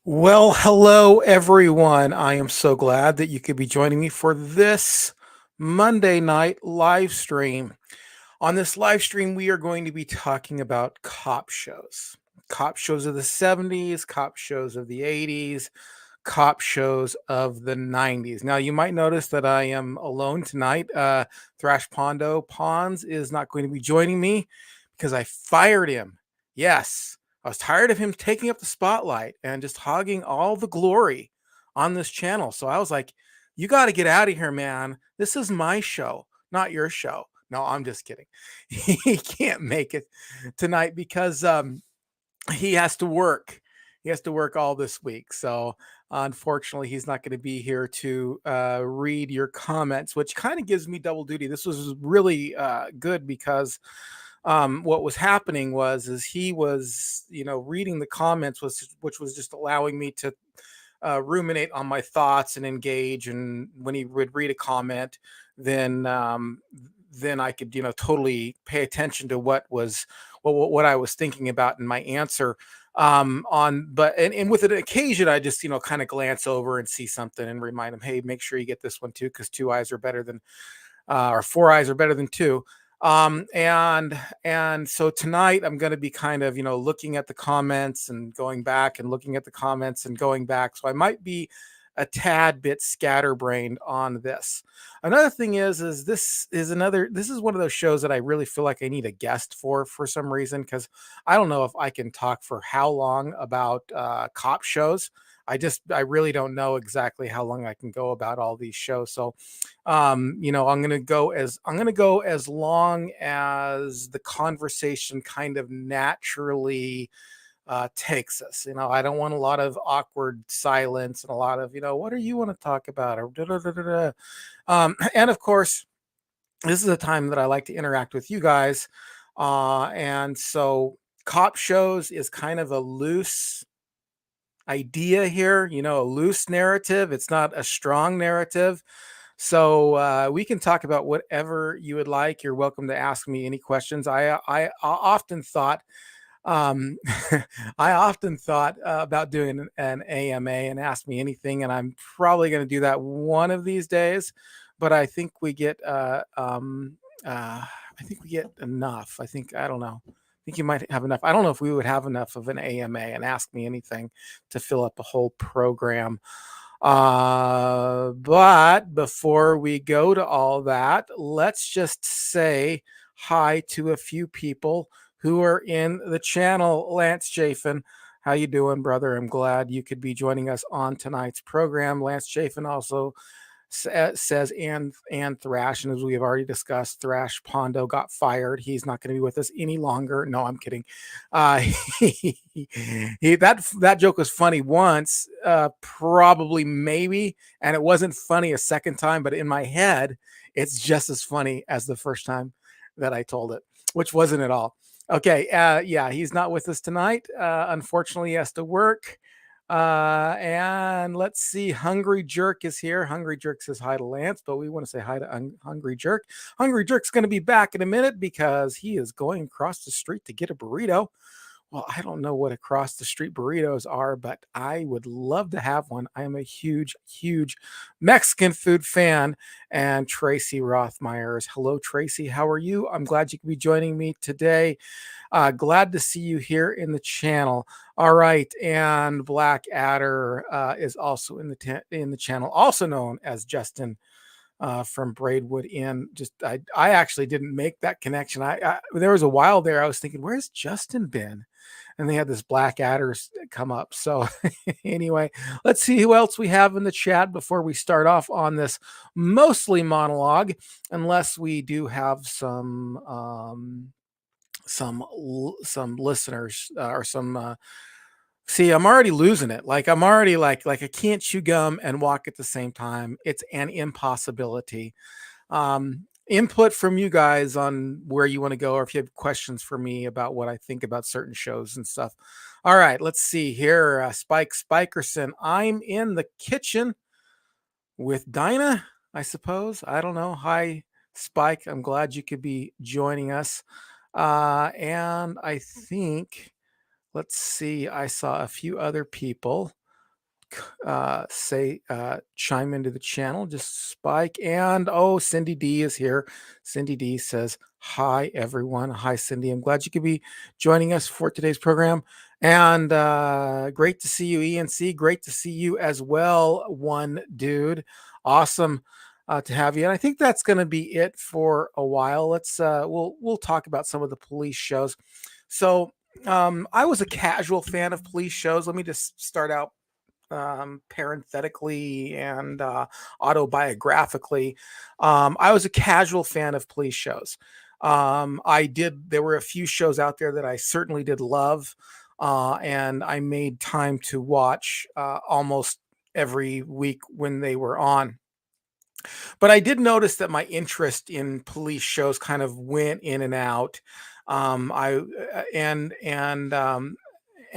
Well, hello everyone. I am so glad that you could be joining me for this Monday night live stream. On this live stream, we are going to be talking about cop shows. Cop shows of the 70s, cop shows of the 80s, cop shows of the 90s. Now, you might notice that I am alone tonight. Thrash Pondo Pons is not going to be joining me because I fired him. Yes, I was tired of him taking up the spotlight and just hogging all the glory on this channel. So I was like, you got to get out of here, man. This is my show, not your show. No, I'm just kidding. He can't make it tonight because he has to work. He has to work all this week. So unfortunately, he's not going to be here to read your comments, which kind of gives me double duty. This was really good because what was happening is he was reading the comments, which was just allowing me to ruminate on my thoughts and engage. And when he would read a comment, then then I could totally pay attention to what I was thinking about in my answer. On but and with an occasion, I just kind of glance over and see something and remind him, hey, make sure you get this one too, because two eyes are better than or four eyes are better than two. And so tonight I'm going to be kind of looking at the comments and going back and looking at the comments and going back. So I might be a tad bit scatterbrained on this. Another thing is this is one of those shows that I really feel like I need a guest for some reason, because I don't know if I can talk for how long about cop shows. I really don't know exactly how long I can go about all these shows. So I'm gonna go as long as the conversation kind of naturally takes us. I don't want a lot of awkward silence and a lot of what do you want to talk about, or da, da, da, da, da. And of course, this is a time that I like to interact with you guys, and so cop shows is kind of a loose idea here, a loose narrative. It's not a strong narrative. So we can talk about whatever you would like. You're welcome to ask me any questions. I often thought I often thought about doing an AMA and ask me anything, and I'm probably going to do that one of these days. But I think we get enough. I don't know. I think you might have enough. I don't know if we would have enough of an AMA and ask me anything to fill up a whole program. But before we go to all that, let's just say hi to a few people who are in the channel. Lance Chafin, how you doing, brother? I'm glad you could be joining us on tonight's program. Lance Chafin also says and Thrash, and as we have already discussed, Thrash Pondo got fired. He's not going to be with us any longer. No, I'm kidding. That joke was funny once, probably maybe, and it wasn't funny a second time. But in my head, it's just as funny as the first time that I told it, which wasn't at all. Okay, yeah, he's not with us tonight. Unfortunately, he has to work. And let's see, Hungry Jerk is here. Hungry Jerk says hi to Lance, but we want to say hi to Hungry Jerk. Hungry Jerk's going to be back in a minute because he is going across the street to get a burrito. Well, I don't know what across the street burritos are, but I would love to have one. I am a huge, huge Mexican food fan. And Tracy Rothmeyers. Hello, Tracy. How are you? I'm glad you could be joining me today. Glad to see you here in the channel. All right, and Black Adder is also in the channel, also known as Justin from Braidwood Inn. I actually didn't make that connection. There was a while there I was thinking, where's Justin been? And they had this Black Adders come up. So anyway, let's see who else we have in the chat before we start off on this mostly monologue, unless we do have some listeners or some see, I'm already losing it. Like I'm already like I can't chew gum and walk at the same time. It's an impossibility. Input from you guys on where you want to go, or if you have questions for me about what I think about certain shows and stuff. All right, let's see here. Spike Spikerson. I'm in the kitchen with Dinah, I suppose. I don't know. Hi, Spike. I'm glad you could be joining us. And I think, let's see, I saw a few other people. say chime into the channel, just spike. And Cindy D is here. Cindy D says, "Hi everyone." Hi Cindy. I'm glad you could be joining us for today's program. And great to see you, ENC. Great to see you as well, one dude. Awesome to have you. And I think that's going to be it for a while. We'll talk about some of the police shows. So I was a casual fan of police shows. Let me just start out parenthetically and autobiographically. I was a casual fan of police shows. There were a few shows out there that I certainly did love, and I made time to watch almost every week when they were on. But I did notice that my interest in police shows kind of went in and out. I and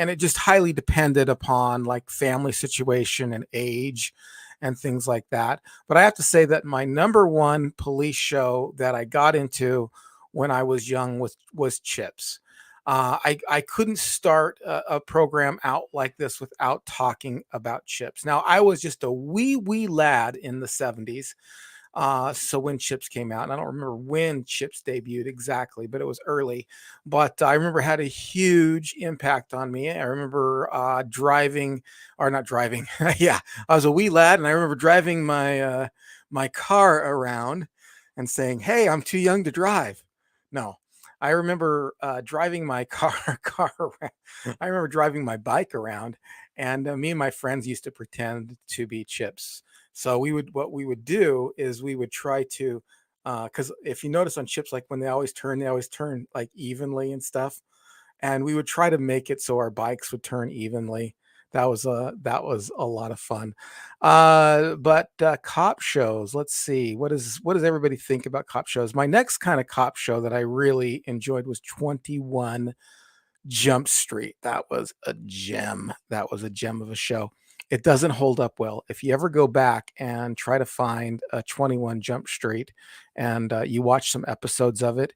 it just highly depended upon like family situation and age and things like that. But I have to say that my number one police show that I got into when I was young was Chips. I couldn't start a program out like this without talking about Chips. Now I was just a wee lad in the 70s, so when Chips came out, and I don't remember when Chips debuted exactly, but it was early. But I remember it had a huge impact on me. I remember driving, or not driving. Yeah, I was a wee lad, and I remember driving my car around and saying, "Hey, I'm too young to drive." No, I remember driving my car around. I remember driving my bike around, and me and my friends used to pretend to be Chips. So what we would do is we would try to, because if you notice on Chips, like when they always turn like evenly and stuff, and we would try to make it so our bikes would turn evenly. That was a lot of fun. But cop shows. Let's see, what does everybody think about cop shows? My next kind of cop show that I really enjoyed was 21 Jump Street. That was a gem. That was a gem of a show. It doesn't hold up well. If you ever go back and try to find a 21 Jump Street and you watch some episodes of it,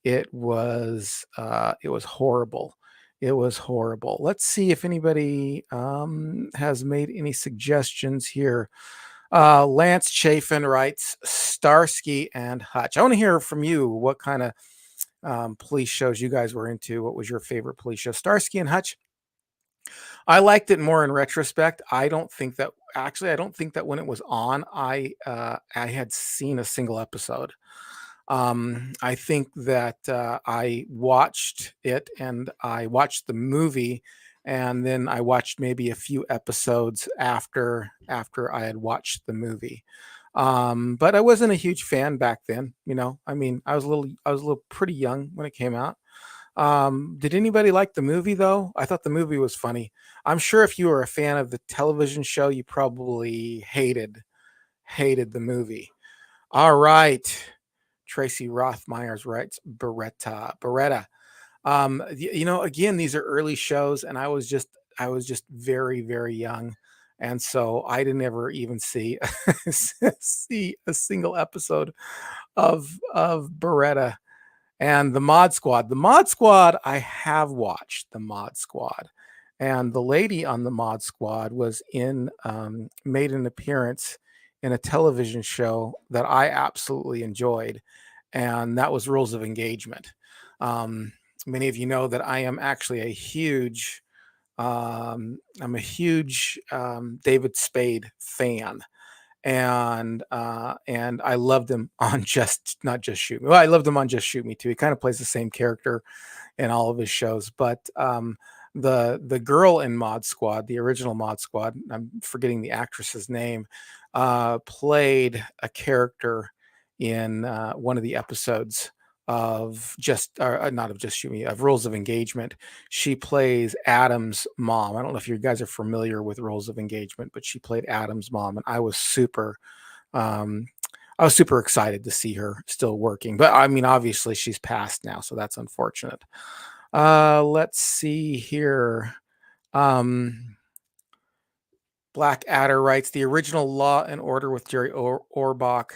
it was horrible. It was horrible. Let's see if anybody has made any suggestions here. Lance Chafin writes Starsky and Hutch. I want to hear from you what kind of police shows you guys were into. What was your favorite police show? Starsky and Hutch. I liked it more in retrospect. I don't think that when it was on, I had seen a single episode. I think that I watched it and I watched the movie, and then I watched maybe a few episodes after I had watched the movie. But I wasn't a huge fan back then. I mean, I was a little pretty young when it came out. Did anybody like the movie though? I thought the movie was funny. I'm sure if you were a fan of the television show, you probably hated the movie. All right. Tracy Rothmeyers writes Beretta. Again, these are early shows, and I was just very young, and so I didn't ever even see see a single episode of Beretta. And the Mod Squad. The Mod Squad, I have watched the Mod Squad. And the lady on the Mod Squad made an appearance in a television show that I absolutely enjoyed. And that was Rules of Engagement. Many of you know that I am actually I'm a huge David Spade fan, and I loved him on Just Not Just Shoot Me. Well, I loved him on Just Shoot Me too. He kind of plays the same character in all of his shows, but the girl in Mod Squad, the original Mod Squad, I'm forgetting the actress's name, played a character in one of the episodes of not of Just Shoot Me, of Rules of Engagement. She plays Adam's mom. I don't know if you guys are familiar with Rules of Engagement, but she played Adam's mom, and um, I was super excited to see her still working. But I mean, obviously she's passed now, so that's unfortunate. Let's see here. Um, Blackadder writes the original Law and Order with Jerry Orbach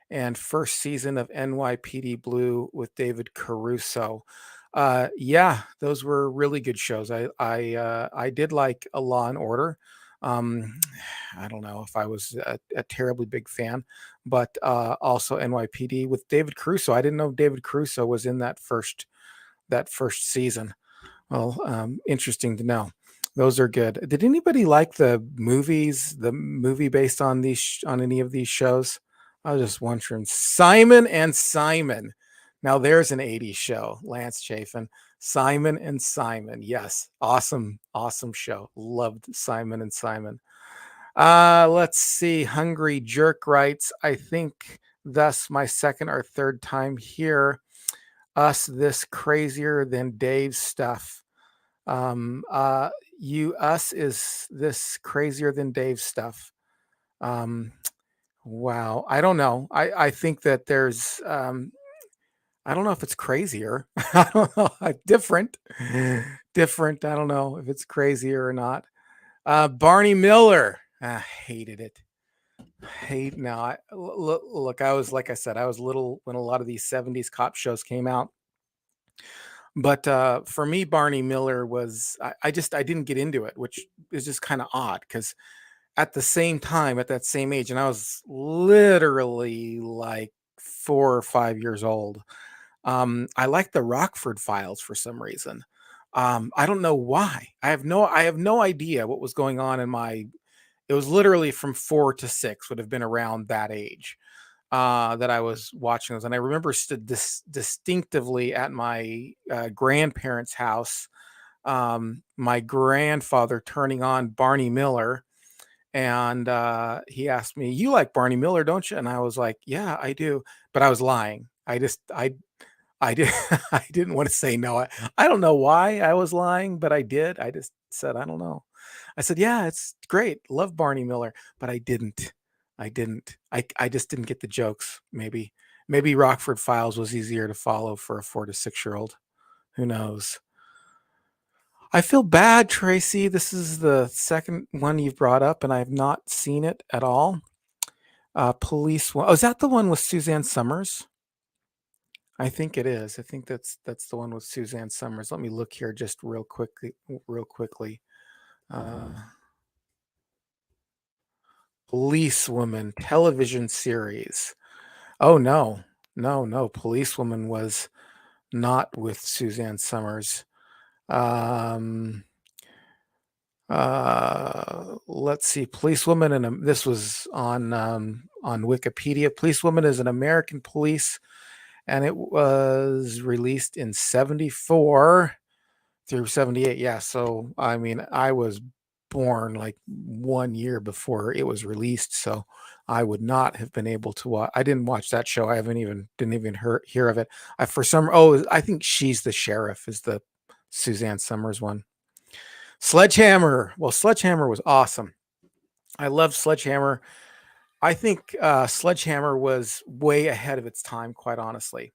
and first season of NYPD Blue with David Caruso. Yeah, those were really good shows. I did like a Law and Order. Um, I don't know if I was a terribly big fan, but also NYPD with David Crusoe. I didn't know David Crusoe was in that first season. Well, interesting to know. Those are good. Did anybody like the movies? The movie based on on any of these shows? I was just wondering. Simon and Simon. Now there's an '80s show. Lance Chafin. Simon and Simon. Yes, awesome, awesome show. Loved Simon and Simon. Let's see. Hungry Jerk writes, I think thus my second or third time here. Us this crazier than Dave's stuff. Um, uh, us is this crazier than Dave's stuff. Um, wow. I don't know. I think that there's, I don't know if it's crazier. I don't know. Different, different. I don't know if it's crazier or not. Barney Miller. I hated it. Hate now. Look, I was, like I said, I was little when a lot of these '70s cop shows came out. But for me, Barney Miller was, I didn't get into it, which is just kind of odd because at the same time, at that same age, and I was literally like 4 or 5 years old. I liked the Rockford Files for some reason. I don't know why. I have no idea what was going on in my. It was literally from 4 to 6 would have been around that age that I was watching those. And I remember distinctively at my grandparents' house, my grandfather turning on Barney Miller. And he asked me, "You like Barney Miller, don't you?" And I was like, "Yeah, I do." But I was lying. I did. I didn't want to say no. I don't know why I was lying, but I did. I just said, I don't know. I said, yeah, it's great. Love Barney Miller, but I didn't. I didn't. I just didn't get the jokes. Maybe Rockford Files was easier to follow for a 4 to 6 year old. Who knows? I feel bad, Tracy. This is the second one you've brought up, and I have not seen it at all. Police one. Oh, is that the one with Suzanne Summers? I think it is. I think that's the one with Suzanne Summers. Let me look here just real quickly. Real quickly. Uh, Policewoman television series. Oh no, no. Policewoman was not with Suzanne Summers. Um, let's see. Policewoman, and this was on Wikipedia. Policewoman is an American police, and it was released in '74 through '78. Yeah, so I mean, I was born like 1 year before it was released, so I would not have been able to watch. I didn't watch that show. I haven't even didn't even hear of it. I for some oh, I think She's the Sheriff is the Suzanne Summers one. Sledgehammer. Well, Sledgehammer was awesome. I love Sledgehammer. I think Sledgehammer was way ahead of its time, quite honestly.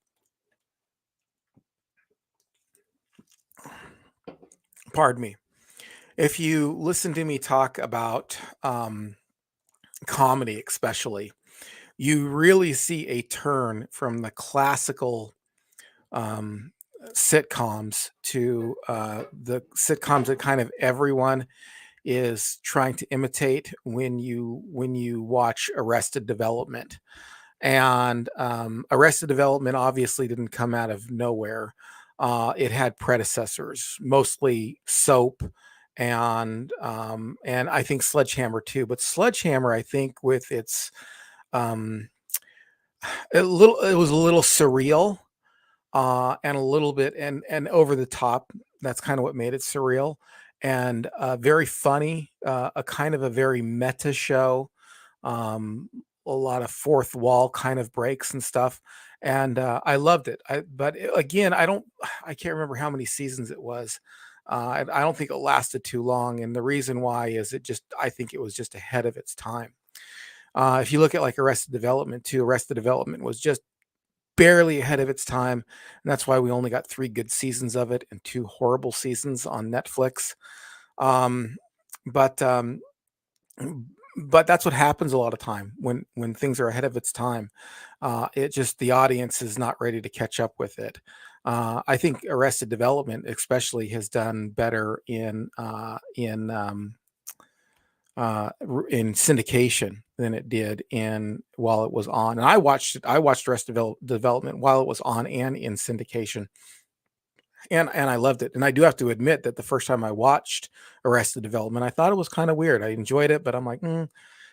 Pardon me. If you listen to me talk about comedy, especially, you really see a turn from the classical um, sitcoms to the sitcoms that kind of everyone is trying to imitate when you watch Arrested Development. And Arrested Development obviously didn't come out of nowhere. It had predecessors, mostly Soap, and I think Sledgehammer too. But Sledgehammer, I think, with its um, it was a little surreal and a little bit and over the top. That's kind of what made it surreal and very funny. A kind of a very meta show. A lot of fourth wall kind of breaks and stuff, and I loved it. Again, I can't remember how many seasons it was. I don't think it lasted too long, and the reason why is I think it was just ahead of its time. If you look at like Arrested Development too, Arrested Development was just barely ahead of its time, and that's why we only got 3 good seasons of it and 2 horrible seasons on Netflix. Um, but but that's what happens a lot of time when things are ahead of its time. It just the audience is not ready to catch up with it. I think Arrested Development, especially, has done better in in syndication than it did in while it was on. And I watched it. I watched Arrested Development while it was on and in syndication, and I loved it. And I do have to admit that the first time I watched Arrested Development, I thought it was kind of weird. I enjoyed it, but I'm like,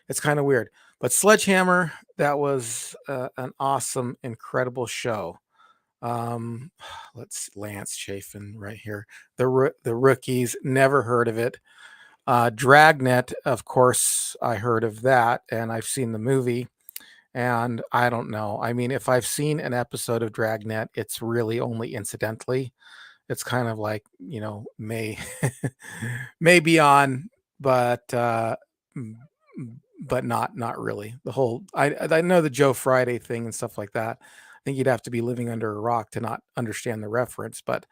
it's kind of weird. But Sledgehammer, that was an awesome, incredible show. Um, let's Lance Chafin right here. The Rookies, never heard of it. Dragnet, of course, I heard of that, and I've seen the movie. And I don't know. I mean, if I've seen an episode of Dragnet, it's really only incidentally. It's kind of like, may be on, but m- but not really. The whole I know the Joe Friday thing and stuff like that. I think you'd have to be living under a rock to not understand the reference, but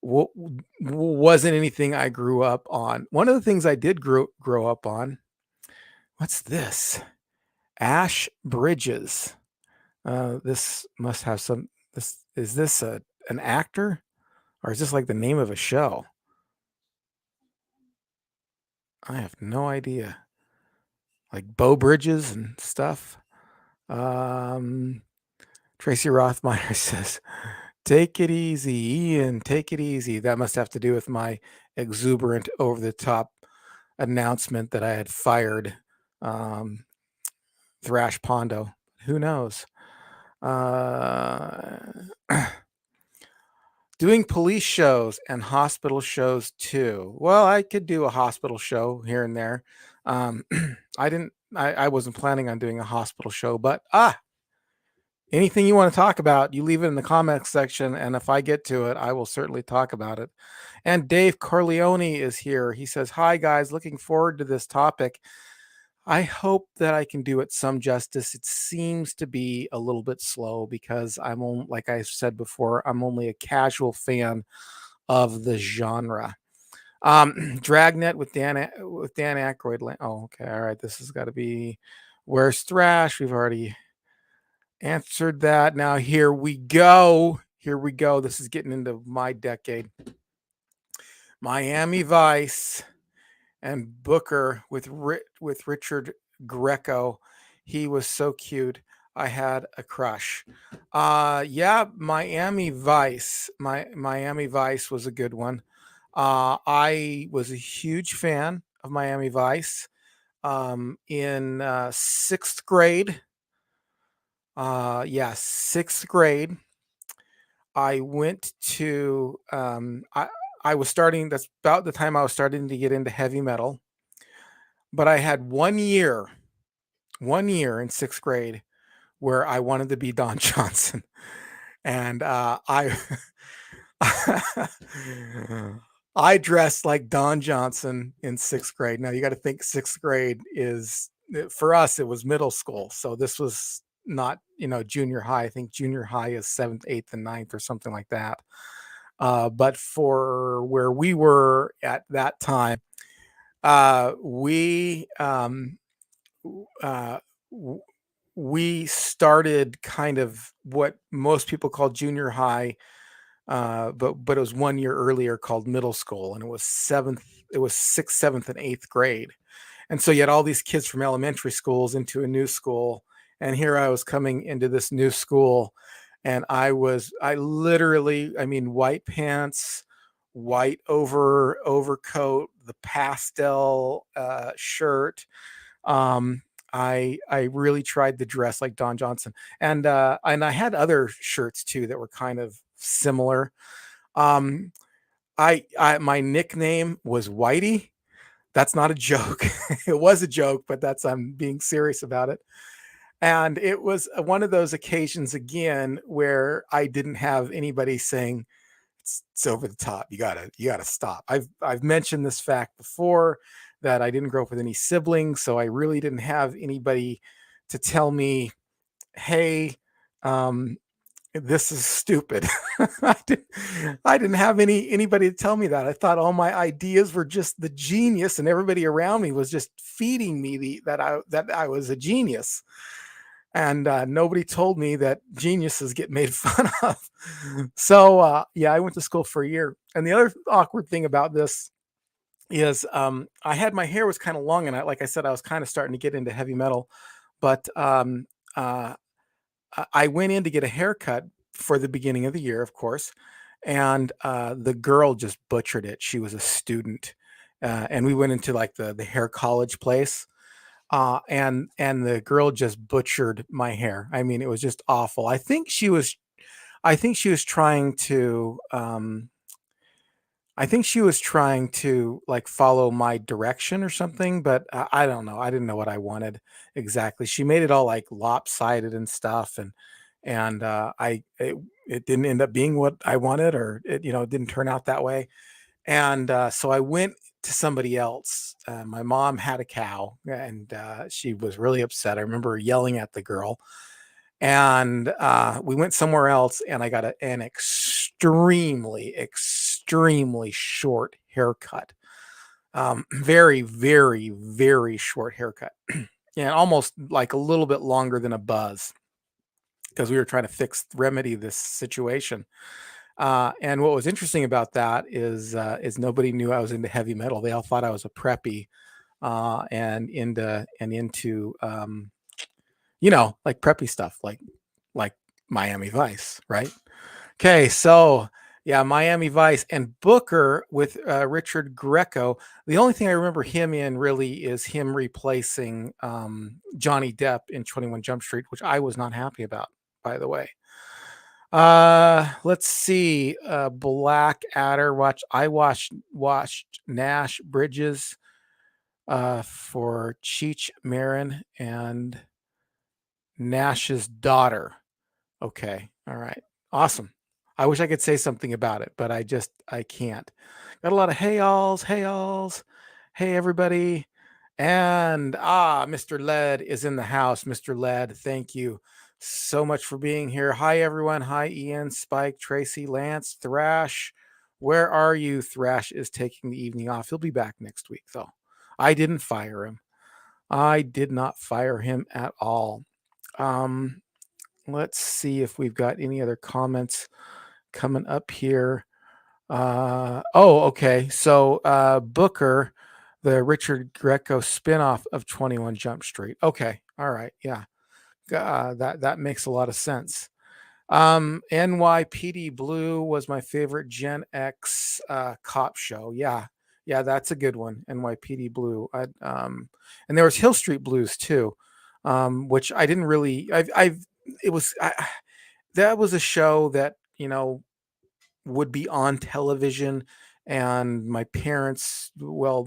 wasn't anything I grew up on. One of the things I did grow up on. What's this? Ash Bridges. This must have some. This is this an actor, or is this like the name of a show? I have no idea. Like Bow Bridges and stuff. Um, Tracy Rothmeyer says, "Take it easy, Ian. Take it easy." That must have to do with my exuberant, over the top announcement that I had fired um, Thrash Pondo. Who knows? Uh, doing police shows and hospital shows too. Well, I could do a hospital show here and there. Um, I wasn't planning on doing a hospital show, but anything you want to talk about, you leave it in the comments section, and if I get to it, I will certainly talk about it. And Dave Corleone is here. He says, "Hi guys, looking forward to this topic. I hope that I can do it some justice. It seems to be a little bit slow because like I said before, I'm only a casual fan of the genre." Dragnet with Dan Aykroyd. Oh, okay, all right. This has got to be Where's Thrash. We've already answered that. Now here we go. Here we go. This is getting into my decade. Miami Vice and Booker with Richard Greco. He was so cute. I had a crush. Yeah, Miami Vice. Miami Vice was a good one. I was a huge fan of Miami Vice. In sixth grade. Yeah, sixth grade. I went to I was starting. That's about the time I was starting to get into heavy metal. But I had 1 year in sixth grade where I wanted to be Don Johnson, and I I dressed like Don Johnson in sixth grade. Now you got to think sixth grade is for us. It was middle school, so this was not junior high. I think junior high is seventh, eighth, and ninth or something like that. But for where we were at that time, we uh, we started kind of what most people call junior high, but it was 1 year earlier called middle school, and it was sixth, seventh, and eighth grade. And so you had all these kids from elementary schools into a new school, and here I was coming into this new school, and I literally, I mean, white pants, white overcoat, the pastel shirt. I really tried to dress like Don Johnson, and I had other shirts too that were kind of similar. Um, I my nickname was Whitey. That's not a joke. It was a joke, but I'm being serious about it. And it was one of those occasions again where I didn't have anybody saying it's over the top. You gotta stop. I've mentioned this fact before that I didn't grow up with any siblings, so I really didn't have anybody to tell me, "Hey, um, this is stupid." I didn't have anybody to tell me that. I thought all my ideas were just the genius, and everybody around me was just feeding me that I was a genius. And nobody told me that geniuses get made fun of. So yeah, I went to school for a year. And the other awkward thing about this is I had my hair was kind of long, and like I said, I was kind of starting to get into heavy metal, but uh, I went in to get a haircut for the beginning of the year, of course, and the girl just butchered it. She was a student, and we went into like the hair college place, and the girl just butchered my hair. I mean, it was just awful. I think she was trying to I think she was trying to, like, follow my direction or something, but I don't know. I didn't know what I wanted exactly. She made it all, like, lopsided and stuff, and it didn't end up being what I wanted, or it didn't turn out that way, and, so I went to somebody else. My mom had a cow, and, she was really upset. I remember yelling at the girl, and we went somewhere else, and I got an extremely short haircut. Very, very, very short haircut. And almost like a little bit longer than a buzz, because we were trying to remedy this situation. And what was interesting about that is nobody knew I was into heavy metal. They all thought I was a preppy, and into like preppy stuff, like Miami Vice, right? Okay, so yeah, Miami Vice and Booker with Richard Greco. The only thing I remember him in really is him replacing Johnny Depp in 21 Jump Street, which I was not happy about, by the way. Let's see. Black Adder. Watched Nash Bridges for Cheech Marin and Nash's daughter. Okay. All right. Awesome. I wish I could say something about it, but I can't. Got a lot of hey alls, hey everybody. And Mr. Led is in the house. Mr. Led, thank you so much for being here. Hi everyone. Hi Ian, Spike, Tracy, Lance, Thrash. Where are you? Thrash is taking the evening off. He'll be back next week though. I didn't fire him. I did not fire him at all. Um, let's see if we've got any other comments coming up here. Okay. So Booker, the Richard Greco spinoff of 21 Jump Street. Okay. All right. Yeah. That makes a lot of sense. NYPD Blue was my favorite Gen X cop show. Yeah. Yeah, that's a good one. NYPD Blue. And there was Hill Street Blues too, which I didn't really. I've it was that was a show that would be on television, and my parents, well,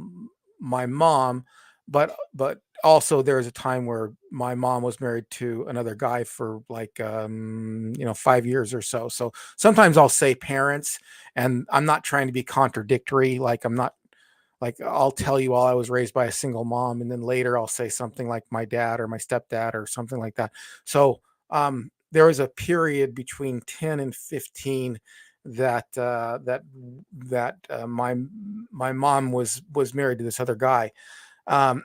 my mom, but also there was a time where my mom was married to another guy for like 5 years or so. So sometimes I'll say parents, and I'm not trying to be contradictory. Like, I'm not, like, I'll tell you all I was raised by a single mom, and then later I'll say something like my dad or my stepdad or something like that. So there was a period between 10 and 15 that my mom was married to this other guy, um,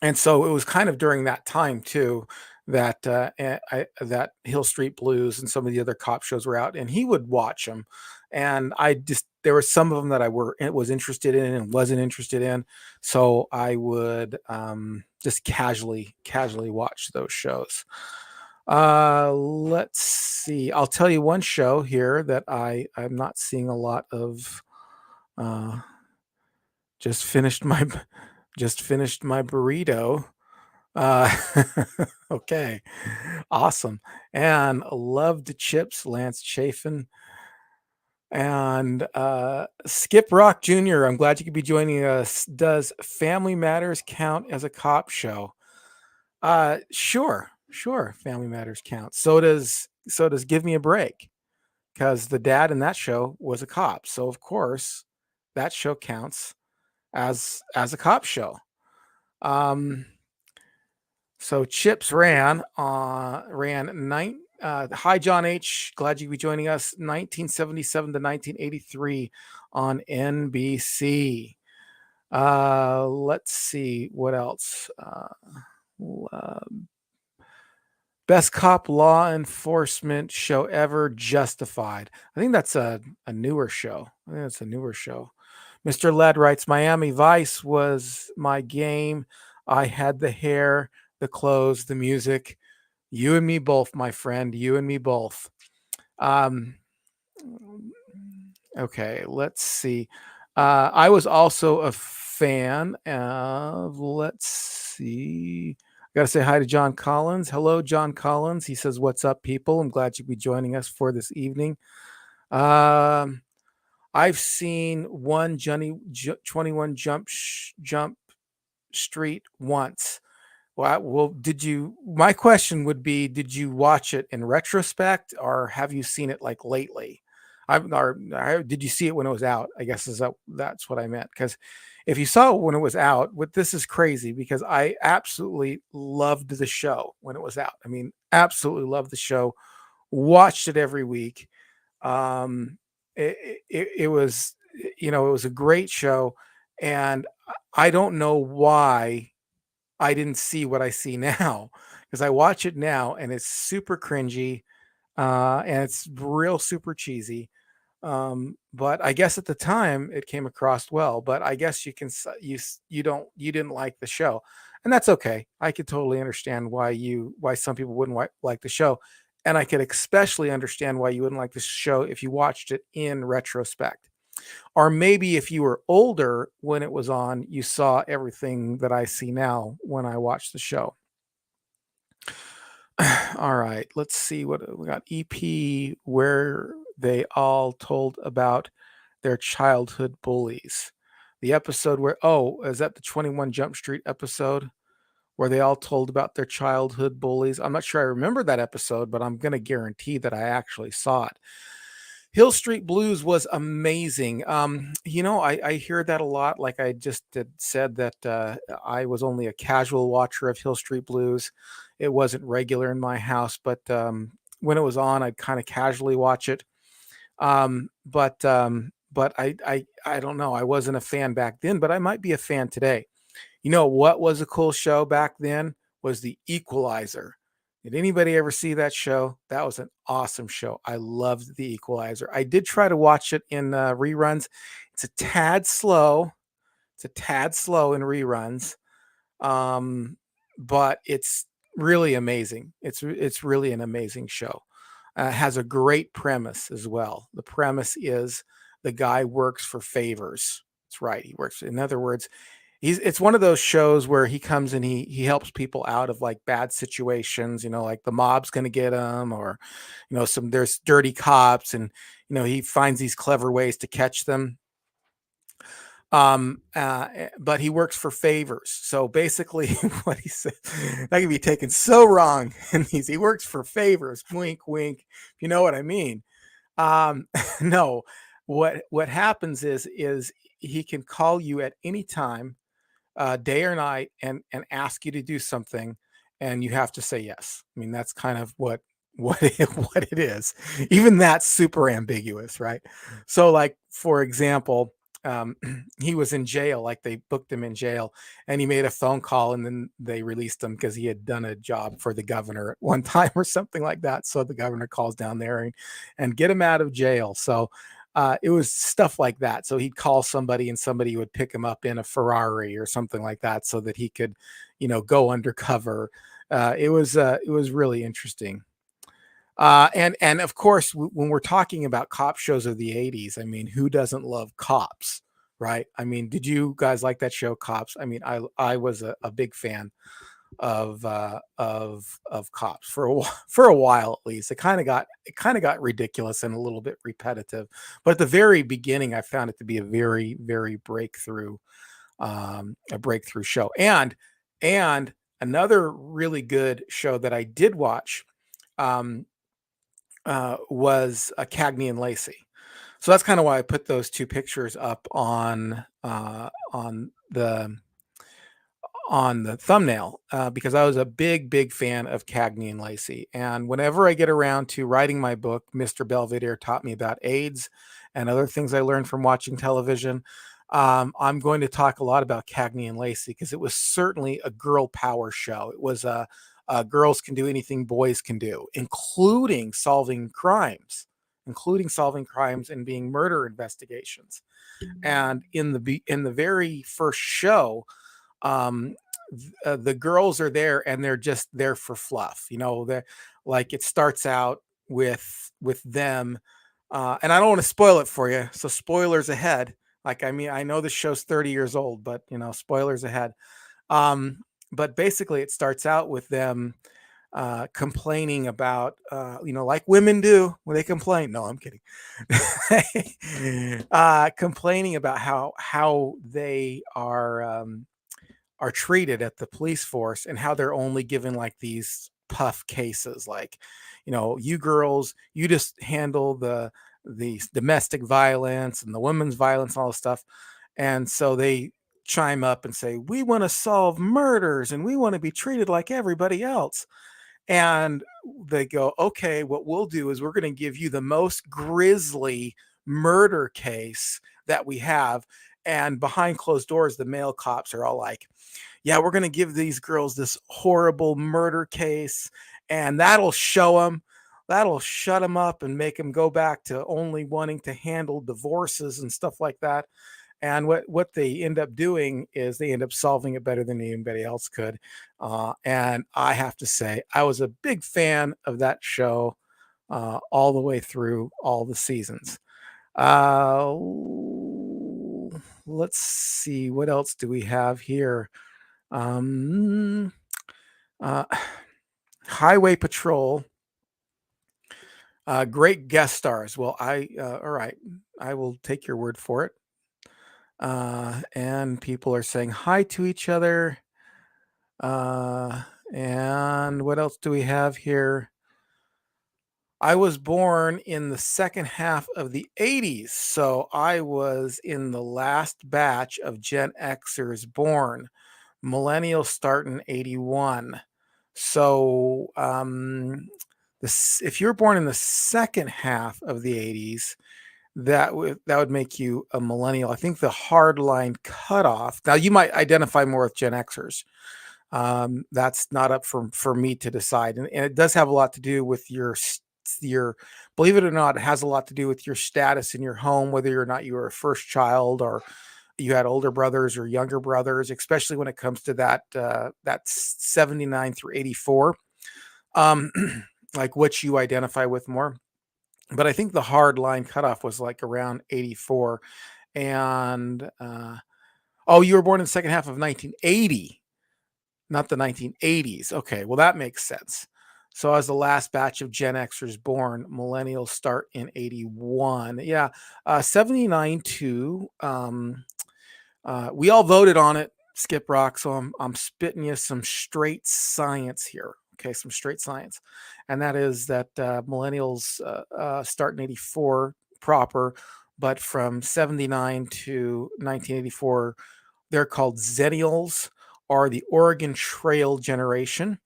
and so it was kind of during that time too that that Hill Street Blues and some of the other cop shows were out, and he would watch them, and I just, there were some of them that I was interested in and wasn't interested in, so I would just casually watch those shows. Let's see. I'll tell you one show here that I'm not seeing a lot of. Uh, just finished my just finished my burrito. Uh, okay, awesome. And love the chips, Lance Chafin. And Skip Rock Jr., I'm glad you could be joining us. Does Family Matters count as a cop show? Sure. Family Matters counts. So does Give Me a Break, because the dad in that show was a cop. So of course, that show counts as a cop show. Um, so Chips ran hi John H. Glad you could be joining us. 1977 to 1983 on NBC. Let's see what else. Uh, Best cop law enforcement show ever, Justified. I think that's a newer show. I think that's a newer show. Mr. Led writes, Miami Vice was my game. I had the hair, the clothes, the music. You and me both, my friend. You and me both. Um, okay, let's see. I was also a fan of, let's see. I got to say hi to John Collins. Hello, John Collins. He says, what's up, people? I'm glad you'd be joining us for this evening. Um, I've seen 21 Jump Street once. Well, did you? My question would be: did you watch it in retrospect, or have you seen it like lately? Did you see it when it was out? I guess that's what I meant. Because if you saw it when it was out, what this is crazy because I absolutely loved the show when it was out. I mean, absolutely loved the show. Watched it every week. Um, it was, it was a great show, and I don't know why I didn't see what I see now because I watch it now and it's super cringy, and it's real super cheesy. But I guess at the time it came across well. But I guess you didn't like the show, and that's okay. I could totally understand why some people wouldn't like the show, and I could especially understand why you wouldn't like the show if you watched it in retrospect. Or maybe if you were older when it was on, you saw everything that I see now when I watch the show. All right, let's see what we got. EP, where they all told about their childhood bullies. The episode where, oh, is that the 21 Jump Street episode where they all told about their childhood bullies? I'm not sure I remember that episode, but I'm going to guarantee that I actually saw it. Hill Street Blues was amazing. I hear that a lot. Like I just said that I was only a casual watcher of Hill Street Blues. It wasn't regular in my house, but when it was on, I'd kind of casually watch it. But I don't know. I wasn't a fan back then, but I might be a fan today. You know what was a cool show back then was The Equalizer. Did anybody ever see that show? That was an awesome show. I loved The Equalizer. I did try to watch it in reruns. It's a tad slow. It's a tad slow in reruns, um, but it's really amazing. It's really an amazing show. Has a great premise as well. The premise is the guy works for favors. That's right. He works. In other words, it's one of those shows where he comes and he helps people out of like bad situations, like the mob's going to get him, or there's dirty cops, and he finds these clever ways to catch them. But he works for favors. So basically what he said, that can be taken so wrong, and he works for favors, wink wink, if you know what I mean. um no, what happens is he can call you at any time, day or night, and ask you to do something, and you have to say yes. I mean, that's kind of what it is. Even that's super ambiguous, right? So, like for example, um, he was in jail, like they booked him in jail, and he made a phone call, and then they released him because he had done a job for the governor at one time or something like that. So the governor calls down there and get him out of jail. So it was stuff like that. So he'd call somebody and somebody would pick him up in a Ferrari or something like that so that he could, go undercover. It was really interesting. And of course, when we're talking about cop shows of the 80s, I mean, who doesn't love Cops, right? I mean, did you guys like that show, Cops? I mean, I was a big fan of Cops for for a while at least. It kind of got ridiculous and a little bit repetitive, but at the very beginning, I found it to be a very very a breakthrough show. And another really good show that I did watch, um, was a Cagney and Lacey. So that's kind of why I put those two pictures up on the thumbnail, because I was a big, big fan of Cagney and Lacey. And whenever I get around to writing my book, Mr. Belvedere taught me about AIDS and other things I learned from watching television. I'm going to talk a lot about Cagney and Lacey because it was certainly a girl power show. It was girls can do anything boys can do, including solving crimes. including solving crimes and being murder investigations. And in the very first show, um, the girls are there and they're just there for fluff. They're like, it starts out with them, and I don't want to spoil it for you, so spoilers ahead. Like, I mean, I know the show's 30 years old, but spoilers ahead. Um, but basically, it starts out with them complaining about, like women do when they complain. No, I'm kidding. Complaining about how they are treated at the police force, and how they're only given like these puff cases, like, you girls, you just handle the domestic violence and the women's violence and all this stuff. And so they chime up and say, we want to solve murders and we want to be treated like everybody else. And they go, okay, what we'll do is we're going to give you the most grisly murder case that we have. And behind closed doors, the male cops are all like, yeah, we're going to give these girls this horrible murder case, and that'll shut them up and make them go back to only wanting to handle divorces and stuff like that. And what they end up doing is they end up solving it better than anybody else could. And I have to say, I was a big fan of that show all the way through all the seasons. Uh, let's see, what else do we have here? Um, uh, Highway Patrol. Great guest stars. Well, all right, I will take your word for it. And people are saying hi to each other. And what else do we have here? I was born in the second half of the 80s, so I was in the last batch of Gen Xers born. Millennials start in 81. So if you're born in the second half of the 80s, that would make you a millennial. I think the hard line cutoff. Now you might identify more with Gen Xers. That's not up for me to decide, and it does have a lot to do with your. Believe it or not, it has a lot to do with your status in your home, whether or not you were a first child or you had older brothers or younger brothers, especially when it comes to that 79 through 84. Um, like which you identify with more. But I think the hard line cutoff was like around 84. And oh, you were born in the second half of 1980, not the 1980s. Okay, well, that makes sense. So as the last batch of Gen Xers born, millennials start in 81. Yeah, 79 to we all voted on it, Skip Rock. So I'm spitting you some straight science here. Okay, some straight science, and that is that millennials start in 84 proper, but from 79 to 1984, they're called Zennials, or the Oregon Trail generation.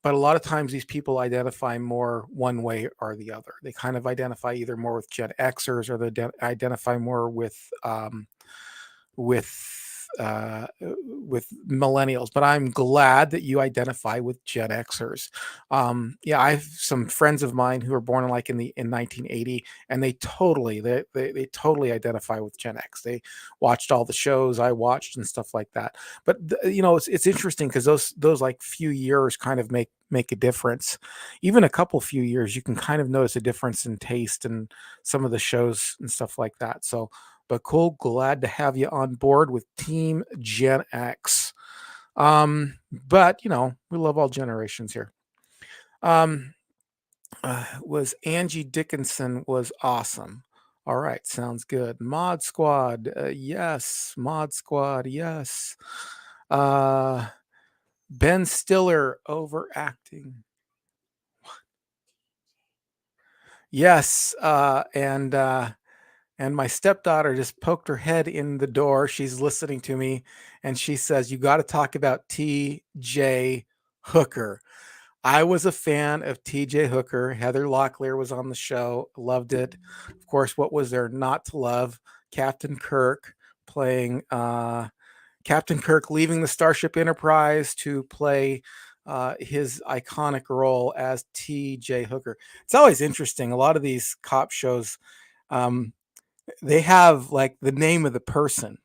But a lot of times these people identify more one way or the other. They kind of identify either more with Gen Xers, or they identify more with with millennials. But I'm glad that you identify with Gen Xers. Yeah, I have some friends of mine who were born in 1980, and they totally identify with Gen X. They watched all the shows I watched and stuff like that. But it's interesting because those like few years kind of make a difference. Even a couple few years, you can kind of notice a difference in taste and some of the shows and stuff like that. So, but cool, glad to have you on board with Team Gen X. But we love all generations here. Was Angie Dickinson was awesome. All right, sounds good. Mod Squad, yes. Mod Squad, yes. Ben Stiller overacting. Yes, and my stepdaughter just poked her head in the door. She's listening to me, and she says, "You got to talk about T.J. Hooker." I was a fan of T.J. Hooker. Heather Locklear was on the show. Loved it. Of course, what was there not to love? Captain Kirk playing Captain Kirk leaving the Starship Enterprise to play his iconic role as T.J. Hooker. It's always interesting. A lot of these cop shows, um, they have like the name of the person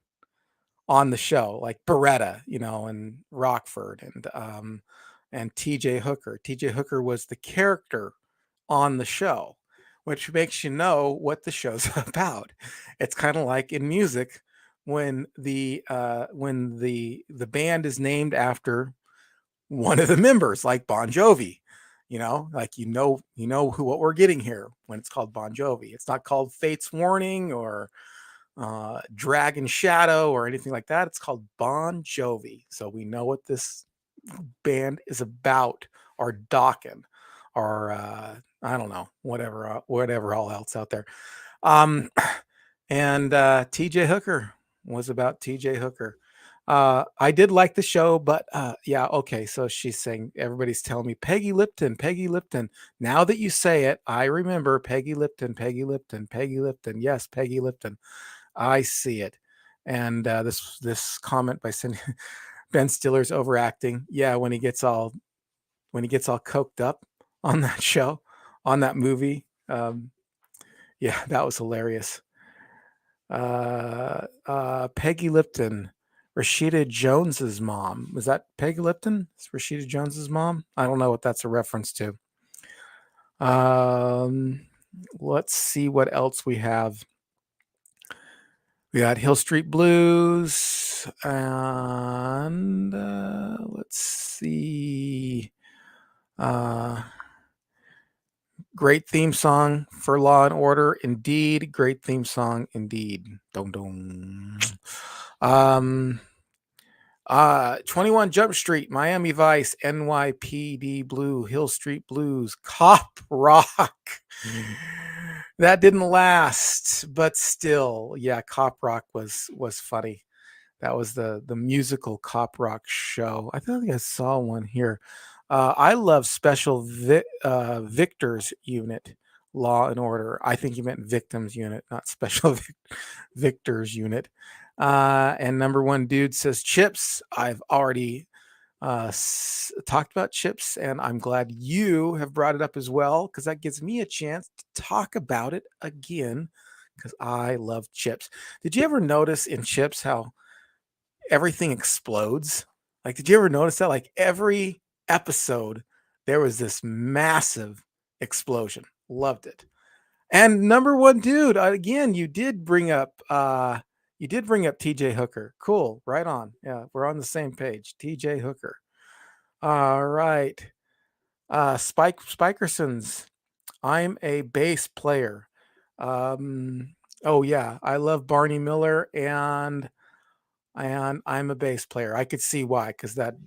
on the show, like Beretta, and Rockford, and T.J. Hooker. T.J. Hooker was the character on the show, which makes you know what the show's about. It's kind of like in music when the band is named after one of the members, like Bon Jovi. Like who what we're getting here when it's called Bon Jovi. It's not called Fate's Warning or Dragon Shadow or anything like that. It's called Bon Jovi. So we know what this band is about, or Dokken, or I don't know, whatever all else out there. Um, and TJ Hooker was about TJ Hooker. I did like the show, but yeah, okay. So she's saying, everybody's telling me Peggy Lipton, Peggy Lipton. Now that you say it, I remember Peggy Lipton, Peggy Lipton, Peggy Lipton. Yes, Peggy Lipton. I see it. And this comment by Cindy, Ben Stiller's overacting. Yeah, when he gets all coked up on that show, on that movie. Yeah, that was hilarious. Peggy Lipton, Rashida Jones's mom. Was that Peggy Lipton? Is Rashida Jones's mom? I don't know what that's a reference to. Let's see what else we have. We got Hill Street Blues, and let's see. Great theme song for Law and Order, indeed. Great theme song, indeed. Dong dong. 21 Jump Street, Miami Vice, NYPD Blue, Hill Street Blues, Cop Rock. That didn't last, but still, yeah, Cop Rock was funny. That was the musical Cop Rock show. I think I saw one here. I love Special Victors Unit, Law and Order. I think you meant Victims Unit, not Special Victors Unit. And number one dude says Chips. I've already talked about Chips, and I'm glad you have brought it up as well, because that gives me a chance to talk about it again, because I love Chips. Did you ever notice in Chips how everything explodes? Like, did you ever notice that? Like, every episode, there was this massive explosion. Loved it. And number one dude, again, you did bring up TJ Hooker. Cool. Right on. Yeah, we're on the same page. TJ Hooker. All right. Spikersons. I'm a bass player. Oh yeah, I love Barney Miller, and I'm a bass player. I could see why, because that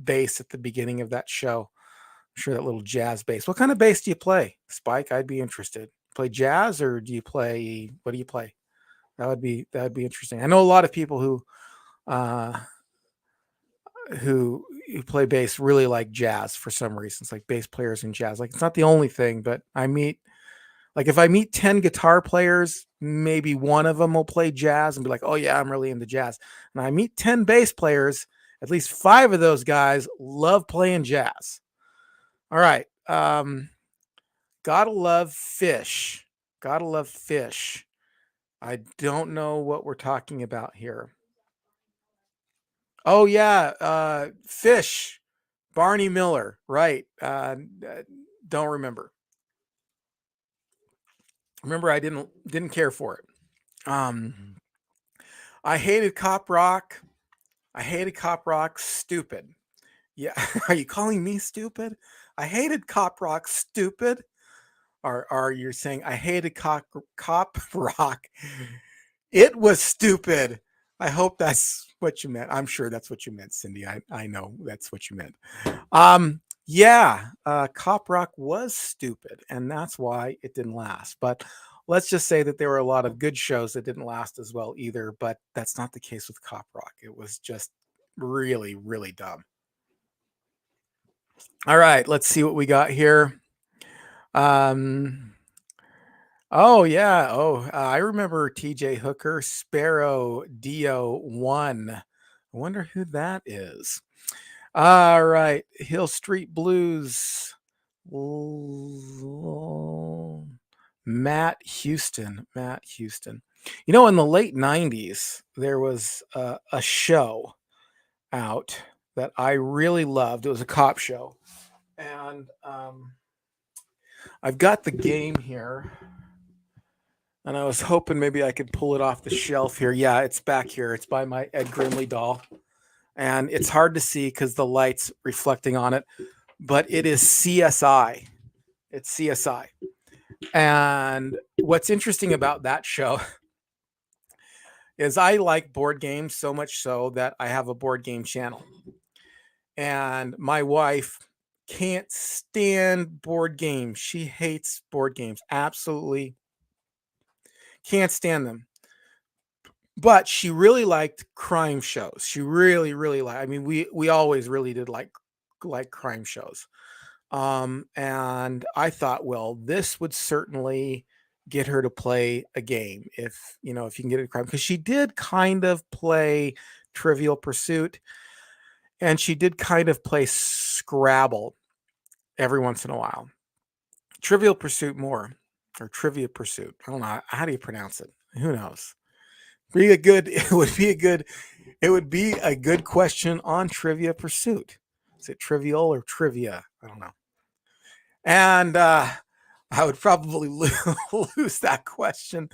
bass at the beginning of that show, I'm sure that little jazz bass. What kind of bass do you play, Spike? I'd be interested. Play jazz, or do you play? What do you play? That would be interesting. I know a lot of people uh, who play bass really like jazz for some reasons, like bass players in jazz. Like, it's not the only thing, but if I meet 10 guitar players, maybe one of them will play jazz and be like, oh yeah, I'm really into jazz. And I meet 10 bass players, at least 5 of those guys love playing jazz. All right. Gotta love fish. Gotta love fish. I don't know what we're talking about here. Oh yeah, fish. Barney Miller, right? Don't remember. Remember, I didn't care for it. I hated Cop Rock. Stupid. Yeah, are you calling me stupid? I hated Cop Rock. Stupid. Or are you saying I hated Cop Rock? It was stupid. I hope that's what you meant. I'm sure that's what you meant, Cindy. I know that's what you meant. Yeah, Cop Rock was stupid, and that's why it didn't last. But let's just say that there were a lot of good shows that didn't last as well either. But that's not the case with Cop Rock. It was just really, really dumb. All right, let's see what we got here. Oh yeah. Oh, I remember T.J. Hooker, Sparrow Dio 1. I wonder who that is. All right, Hill Street Blues. Matt Houston. Matt Houston. You know, in the late 90s, there was a show out that I really loved. It was a cop show. And I've got the game here. And I was hoping maybe I could pull it off the shelf here. Yeah, it's back here. It's by my Ed Grimley doll. And it's hard to see because the light's reflecting on it. But it is CSI. It's CSI. And what's interesting about that show is I like board games so much so that I have a board game channel. And my wife can't stand board games. She hates board games. Absolutely can't stand them. But she really liked crime shows. She really, really liked. I mean, we always really did like crime shows. And I thought, well, this would certainly get her to play a game if if you can get it to crime, because she did kind of play Trivial Pursuit, and she did kind of play Scrabble every once in a while. Trivial Pursuit more, or Trivia Pursuit. I don't know how do you pronounce it. Who knows? Be a good. It would be a good. It would be a good question on Trivia Pursuit. Is it trivial or trivia? I don't know. And I would probably lose that question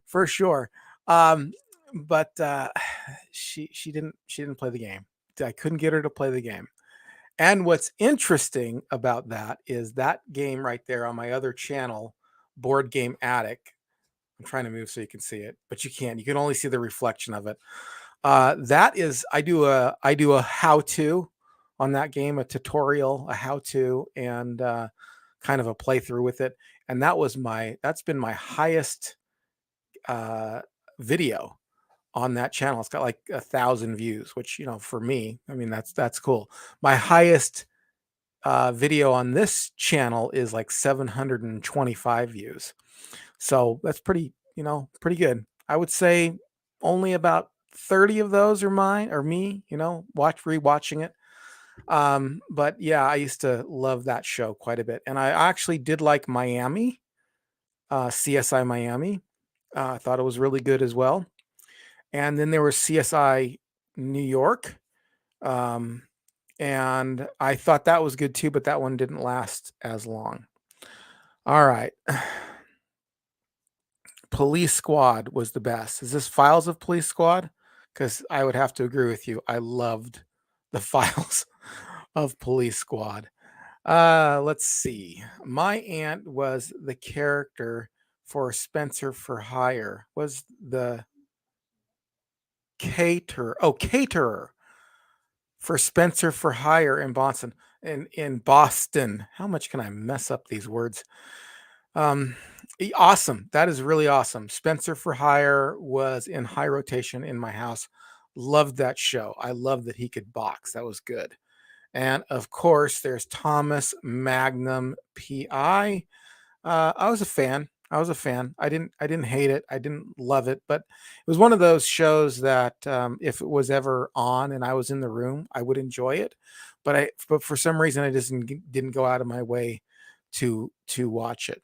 for sure. But she didn't play the game. I couldn't get her to play the game. And what's interesting about that is that game right there on my other channel, Board Game Attic. I'm trying to move so you can see it, but you can't. You can only see the reflection of it. That is, I do a how-to on that game, a tutorial, a how-to, and kind of a playthrough with it. And that's been my highest video on that channel. It's got like 1,000 views, which for me, I mean that's cool. My highest video on this channel is like 725 views. So that's pretty good. I would say only about 30 of those are mine or me, rewatching it. But yeah, I used to love that show quite a bit. And I actually did like Miami, CSI Miami. I thought it was really good as well. And then there was CSI New York. Um, and I thought that was good too, but that one didn't last as long. All right. Police Squad was the best. Is this Files of Police Squad? Because I would have to agree with you. I loved the Files of Police Squad. Let's see. My aunt was the character for Spencer for Hire. Was the caterer for Spencer for Hire in Boston. In Boston. How much can I mess up these words? Awesome. That is really awesome. Spencer for Hire was in high rotation in my house. Loved that show. I loved that he could box. That was good. And of course, there's Thomas Magnum PI. I was a fan. I didn't hate it. I didn't love it, but it was one of those shows that if it was ever on and I was in the room, I would enjoy it. But for some reason, I just didn't go out of my way to watch it.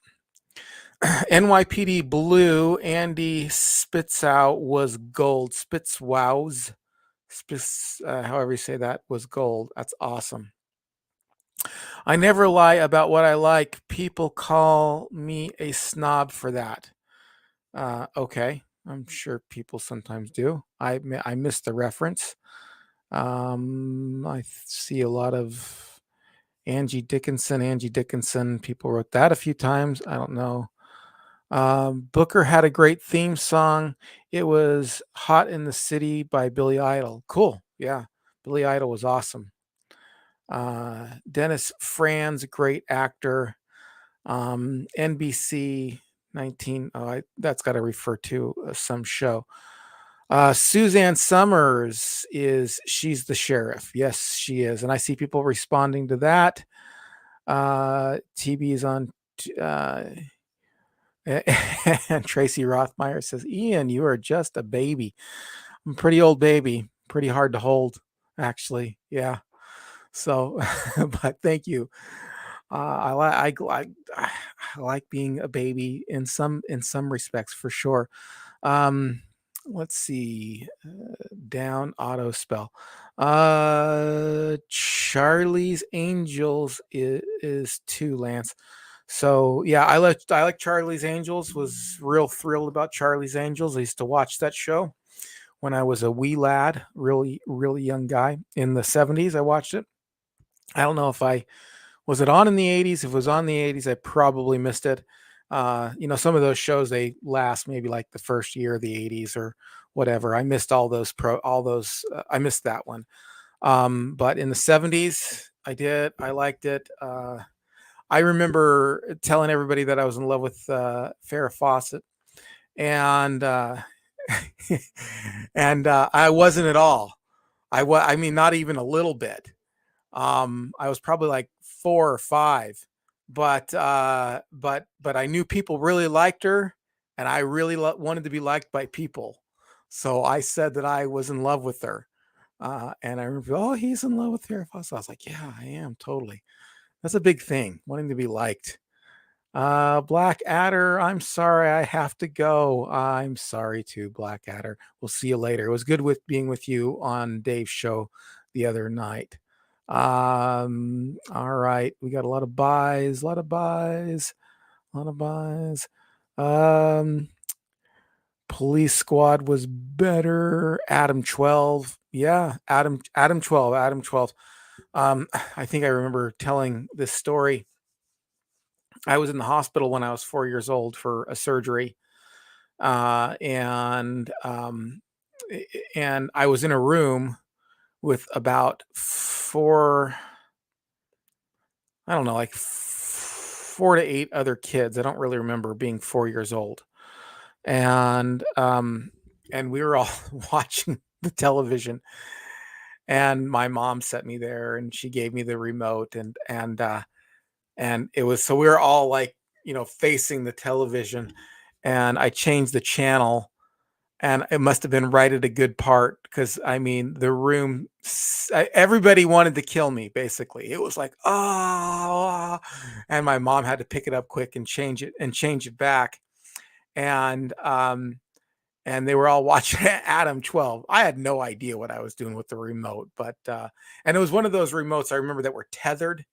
NYPD Blue, Andy Spitzau was gold. Spitzwow's, however you say that, was gold. That's awesome. I never lie about what I like. People call me a snob for that. Okay, I'm sure people sometimes do. I missed the reference. I see a lot of Angie Dickinson. People wrote that a few times. I don't know. Booker had a great theme song. It was Hot in the City by Billy Idol. Cool. Yeah. Billy Idol was awesome. Dennis Franz, great actor. NBC 19. That's got to refer to some show. Suzanne Summers she's the sheriff. Yes, she is. And I see people responding to that. TB is on. And Tracy Rothmeyer says, Ian, you are just a baby. I'm a pretty old baby. Pretty hard to hold, actually. Yeah. So, but thank you. I like being a baby in some respects for sure. Um, let's see. Down auto spell. Charlie's Angels is two, Lance. So yeah, I like Charlie's Angels. Was real thrilled about Charlie's Angels. I used to watch that show when I was a wee lad, really young guy in the 70s. I watched it. I don't know if I was it on in the 80s. If it was on in the 80s, I probably missed it. Some of those shows they last maybe like the first year of the 80s or whatever. I missed all those. I missed that one. But in the 70s, I did. I liked it. I remember telling everybody that I was in love with Farrah Fawcett, and I wasn't at all. I mean, not even a little bit. I was probably like 4 or 5, but I knew people really liked her, and I really wanted to be liked by people. So I said that I was in love with her. And I remember, oh, he's in love with Farrah Fawcett. I was like, yeah, I am totally. That's a big thing, wanting to be liked. Black Adder, I'm sorry, I have to go. I'm sorry too, Black Adder. We'll see you later. It was good with being with you on Dave's show the other night. All right, we got a lot of buys, a lot of buys, a lot of buys. Um, Police Squad was better. Adam 12, yeah, Adam 12, Adam 12. I think I remember telling this story. I was in the hospital when I was 4 years old for a surgery, and I was in a room with about four, I don't know, like 4 to 8 other kids. I don't really remember being 4 years old, and we were all watching the television, and my mom set me there, and she gave me the remote, and it was so we were all like facing the television, and I changed the channel, and it must have been right at a good part because I mean the room, everybody wanted to kill me. Basically, it was like and my mom had to pick it up quick and change it back, and they were all watching Adam 12. I had no idea what I was doing with the remote, but and it was one of those remotes I remember that were tethered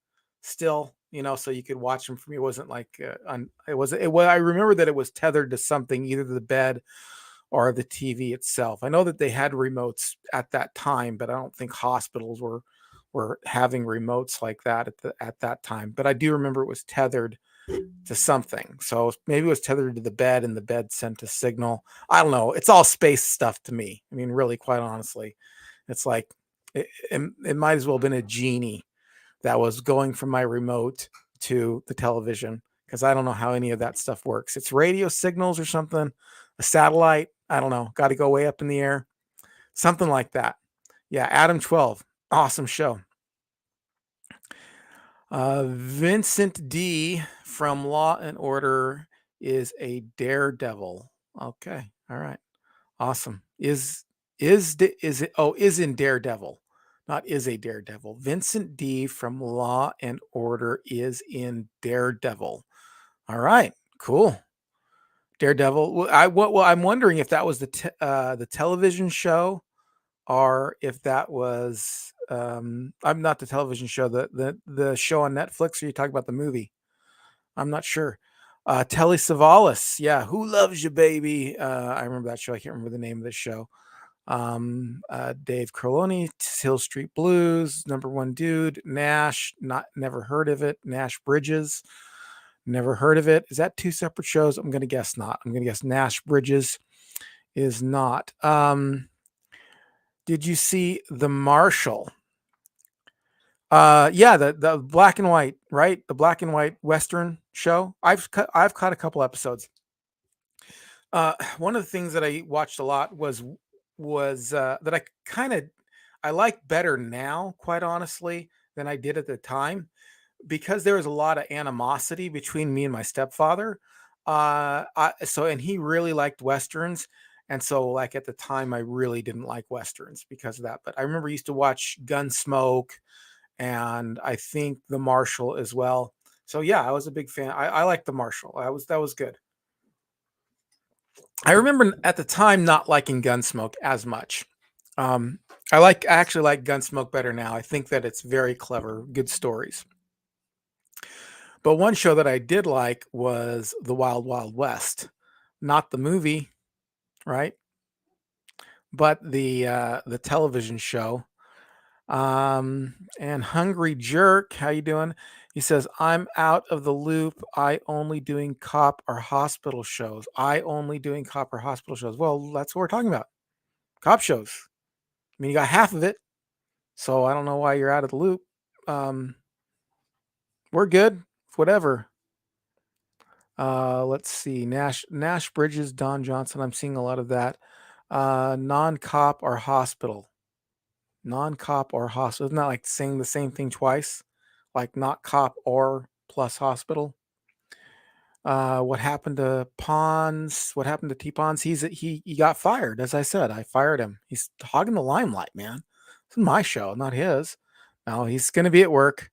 still, so you could watch them from. It wasn't like I remember that it was tethered to something, either the bed or the TV itself. I know that they had remotes at that time, but I don't think hospitals were having remotes like that at that time. But I do remember it was tethered to something. So maybe it was tethered to the bed and the bed sent a signal. I don't know. It's all space stuff to me. I mean, really, quite honestly, it's like it might as well have been a genie that was going from my remote to the television, because I don't know how any of that stuff works. It's radio signals or something, a satellite. I don't know. Got to go way up in the air, something like that. Yeah, Adam 12, awesome show. Vincent D from Law and Order is a daredevil. Okay, all right, awesome. Is it? Oh, is in Daredevil, not is a daredevil. Vincent D from Law and Order is in Daredevil. All right, cool. Daredevil. I'm wondering if that was the television show, or if that was I'm not the television show, the show on Netflix, or you talking about the movie? I'm not sure. Telly Savalas, yeah, Who Loves You Baby? I remember that show. I can't remember the name of the show. Dave Corleone, Hill Street Blues, Number One Dude, Nash, never heard of it. Nash Bridges, never heard of it. Is that two separate shows? I'm gonna guess not. I'm gonna guess Nash Bridges is not. Did you see The Marshal? Yeah, the black and white, right? The black and white Western show. I've caught a couple episodes. One of the things that I watched a lot was that I like better now, quite honestly, than I did at the time, because there was a lot of animosity between me and my stepfather. And he really liked westerns, and so like at the time I really didn't like westerns because of that. But I remember I used to watch Gunsmoke and I think the Marshal as well. So yeah, I was a big fan. I like the Marshal. That was good. I remember at the time not liking Gunsmoke as much. Um, I actually like Gunsmoke better now. I think that it's very clever, good stories. But one show that I did like was The Wild Wild West, not the movie, right? But the television show. And Hungry Jerk, how you doing? He says, I'm out of the loop. I only doing cop or hospital shows. I only doing cop or hospital shows. Well, that's what we're talking about. Cop shows. I mean, you got half of it. So I don't know why you're out of the loop. Um, we're good. Whatever. Let's see. Nash Bridges, Don Johnson. I'm seeing a lot of that. Non-cop or hospital. Non-cop or hospital. Isn't that like saying the same thing twice? Like not cop or plus hospital. What happened to Pons? What happened to T Pons? He got fired. As I said, I fired him. He's hogging the limelight, man. It's my show, not his. Now he's going to be at work.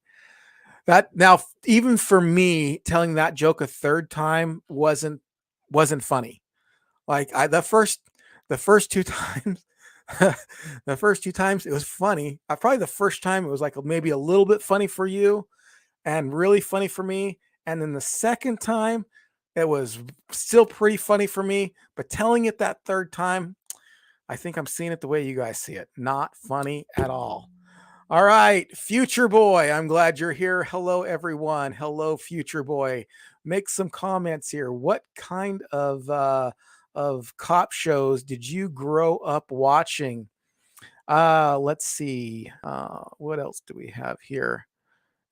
That now, even for me, telling that joke a third time wasn't funny. Like the first two times, the first two times it was funny. Probably the first time it was like maybe a little bit funny for you, and really funny for me. And then the second time, it was still pretty funny for me. But telling it that third time, I think I'm seeing it the way you guys see it. Not funny at all. All right, Future Boy, I'm glad you're here. Hello, everyone. Hello, Future Boy. Make some comments here. What kind of cop shows did you grow up watching? Let's see. What else do we have here?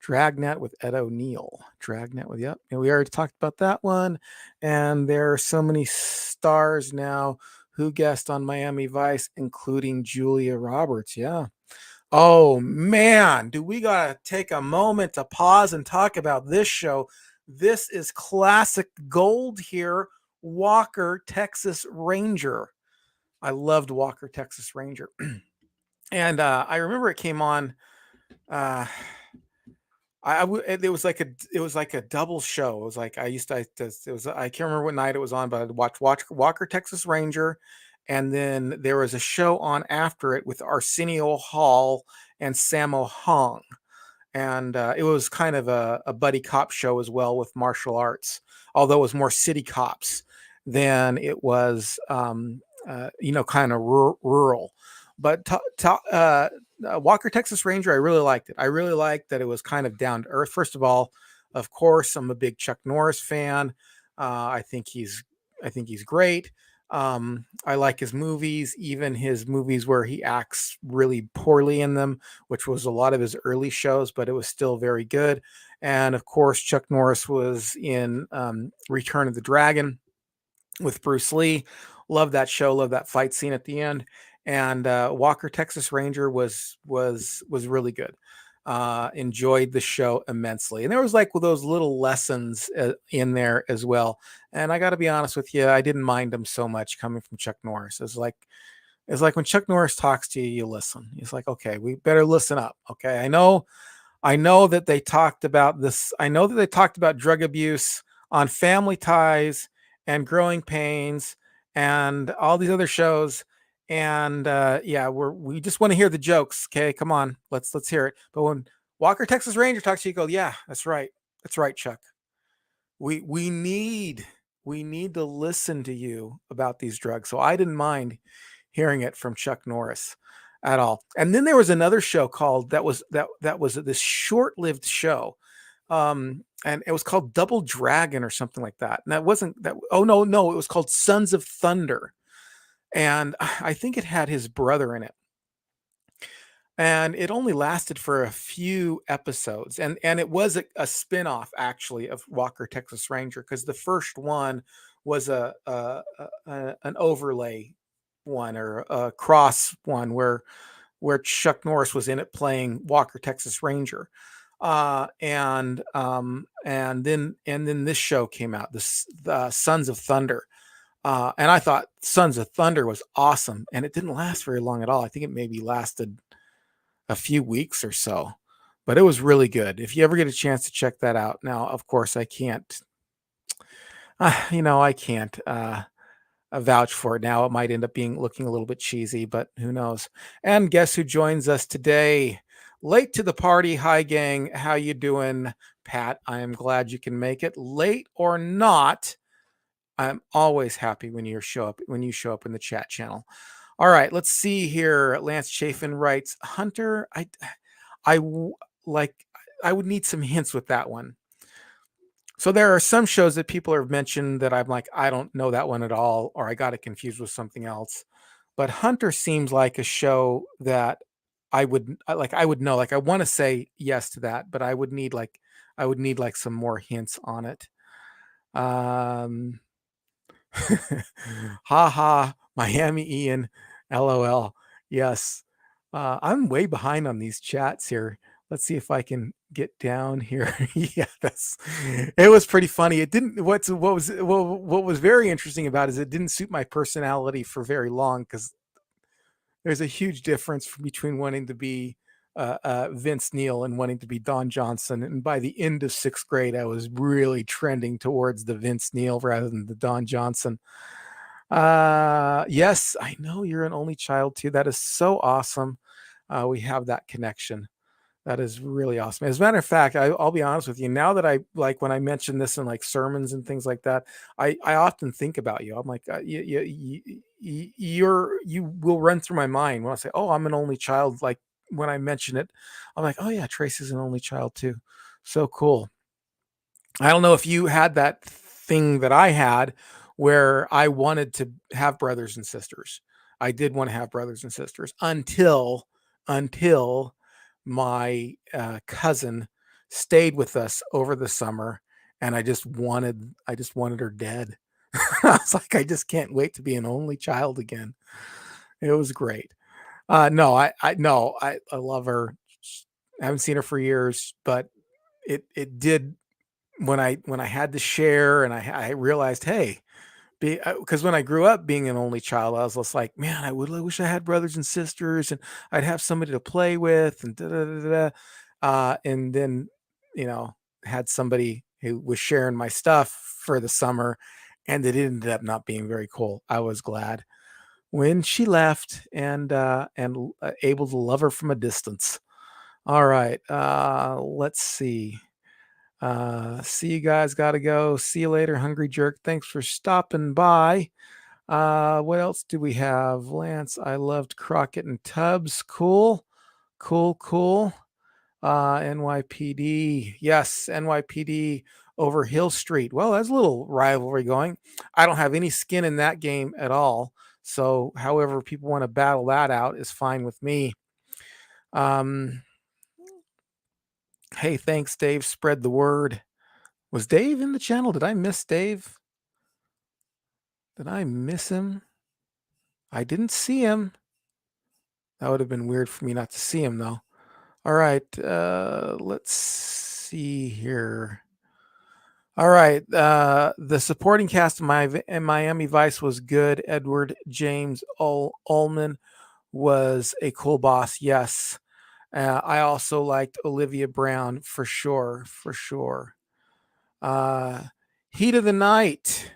Dragnet with Ed O'Neill. Dragnet with, yep. And we already talked about that one. And there are so many stars now who guessed on Miami Vice, including Julia Roberts. Yeah. Oh man, do we gotta take a moment to pause and talk about this show? This is classic gold here. Walker, Texas Ranger. I loved Walker, Texas Ranger. And I remember it came on. Uh, it was like a double show. It was like I used to it was I can't remember what night it was on, but I'd watch Walker Texas Ranger, and then there was a show on after it with Arsenio Hall and Sammo Hung, and it was kind of a buddy cop show as well with martial arts, although it was more city cops than it was kind of rural. But Walker Texas Ranger, I really liked it. I really liked that it was kind of down to earth. First of all, of course, I'm a big Chuck Norris fan. I think he's great. I like his movies, even his movies where he acts really poorly in them, which was a lot of his early shows, but it was still very good. And of course, Chuck Norris was in Return of the Dragon with Bruce Lee. Love that show. Love that fight scene at the end. And Walker Texas Ranger was really good. Enjoyed the show immensely, and there was like those little lessons in there as well. And I got to be honest with you, I didn't mind them so much coming from Chuck Norris. It's like when Chuck Norris talks to you, you listen. It's like, okay, we better listen up. Okay, I know that they talked about this. I know that they talked about drug abuse on Family Ties and Growing Pains and all these other shows. And yeah, we just want to hear the jokes. Okay, come on, let's hear it. But when Walker Texas Ranger talks to you, go, yeah, that's right, Chuck. We need to listen to you about these drugs. So I didn't mind hearing it from Chuck Norris at all. And then there was another show called that was this short-lived show. And it was called Double Dragon or something like that. And that wasn't that. Oh no, it was called Sons of Thunder. And I think it had his brother in it. And it only lasted for a few episodes. And it was a spin-off actually of Walker Texas Ranger, because the first one was an overlay one, or a cross one where Chuck Norris was in it playing Walker Texas Ranger. And then this show came out, the Sons of Thunder. And I thought Sons of Thunder was awesome, and it didn't last very long at all. I think it maybe lasted a few weeks or so. but it was really good. If you ever get a chance to check that out. Now, of course, I can't, I can't vouch for it now. It might end up being looking a little bit cheesy, but who knows? And guess who joins us today? Late to the party. Hi, gang. How you doing, Pat? I am glad you can make it. Late or not, I'm always happy when you show up in the chat channel. All right, let's see here. Lance Chafin writes, Hunter, I like I would need some hints with that one. So there are some shows that people have mentioned that I'm like, I don't know that one at all, or I got it confused with something else. But Hunter seems like a show that I would know. Like I want to say yes to that, but I would need like some more hints on it. Um Ha ha, Miami Ian, LOL. Yes. I'm way behind on these chats here. Let's see if I can get down here. Yeah, it was pretty funny. It didn't what was very interesting about it is it didn't suit my personality for very long because there's a huge difference between wanting to be Vince Neil and wanting to be Don Johnson. And by the end of sixth grade, I was really trending towards the Vince Neil rather than the Don Johnson. Yes, I know you're an only child too. That is so awesome. We have that connection. That is really awesome. As a matter of fact, I'll be honest with you. Now that I like when I mention this in like sermons and things like that, I often think about you. I'm like, you will run through my mind when I say, "Oh, I'm an only child." Like when I mention it, I'm like, "Oh yeah, Tracy's an only child too." So cool. I don't know if you had that thing that I had where I wanted to have brothers and sisters. I did want to have brothers and sisters until my cousin stayed with us over the summer, and I just wanted her dead. I was like, I just can't wait to be an only child again. It was great. No, no, I love her. I haven't seen her for years, but it did when I had to share and I realized, hey, because when I grew up being an only child, I was just like, man, I wish I had brothers and sisters and I'd have somebody to play with and da da da da. And then, you know, had somebody who was sharing my stuff for the summer, and it ended up not being very cool. I was glad when she left and able to love her from a distance. All right, let's see. See you guys. Gotta go. See you later, Hungry Jerk. Thanks for stopping by. What else do we have? Lance, I loved Crockett and Tubbs. Cool. Cool, cool. NYPD. Yes, NYPD over Hill Street. Well, that's a little rivalry going. I don't have any skin in that game at all. So, however people want to battle that out is fine with me. Um, hey, thanks, Dave. Spread the word. Was Dave in the channel? Did I miss Dave? Did I miss him? I didn't see him. That would have been weird for me not to see him, though. All right, let's see here. All right, the supporting cast of Miami Vice was good. Edward James Ullman was a cool boss. Yes, I also liked Olivia Brown for sure. For sure. Heat of the Night.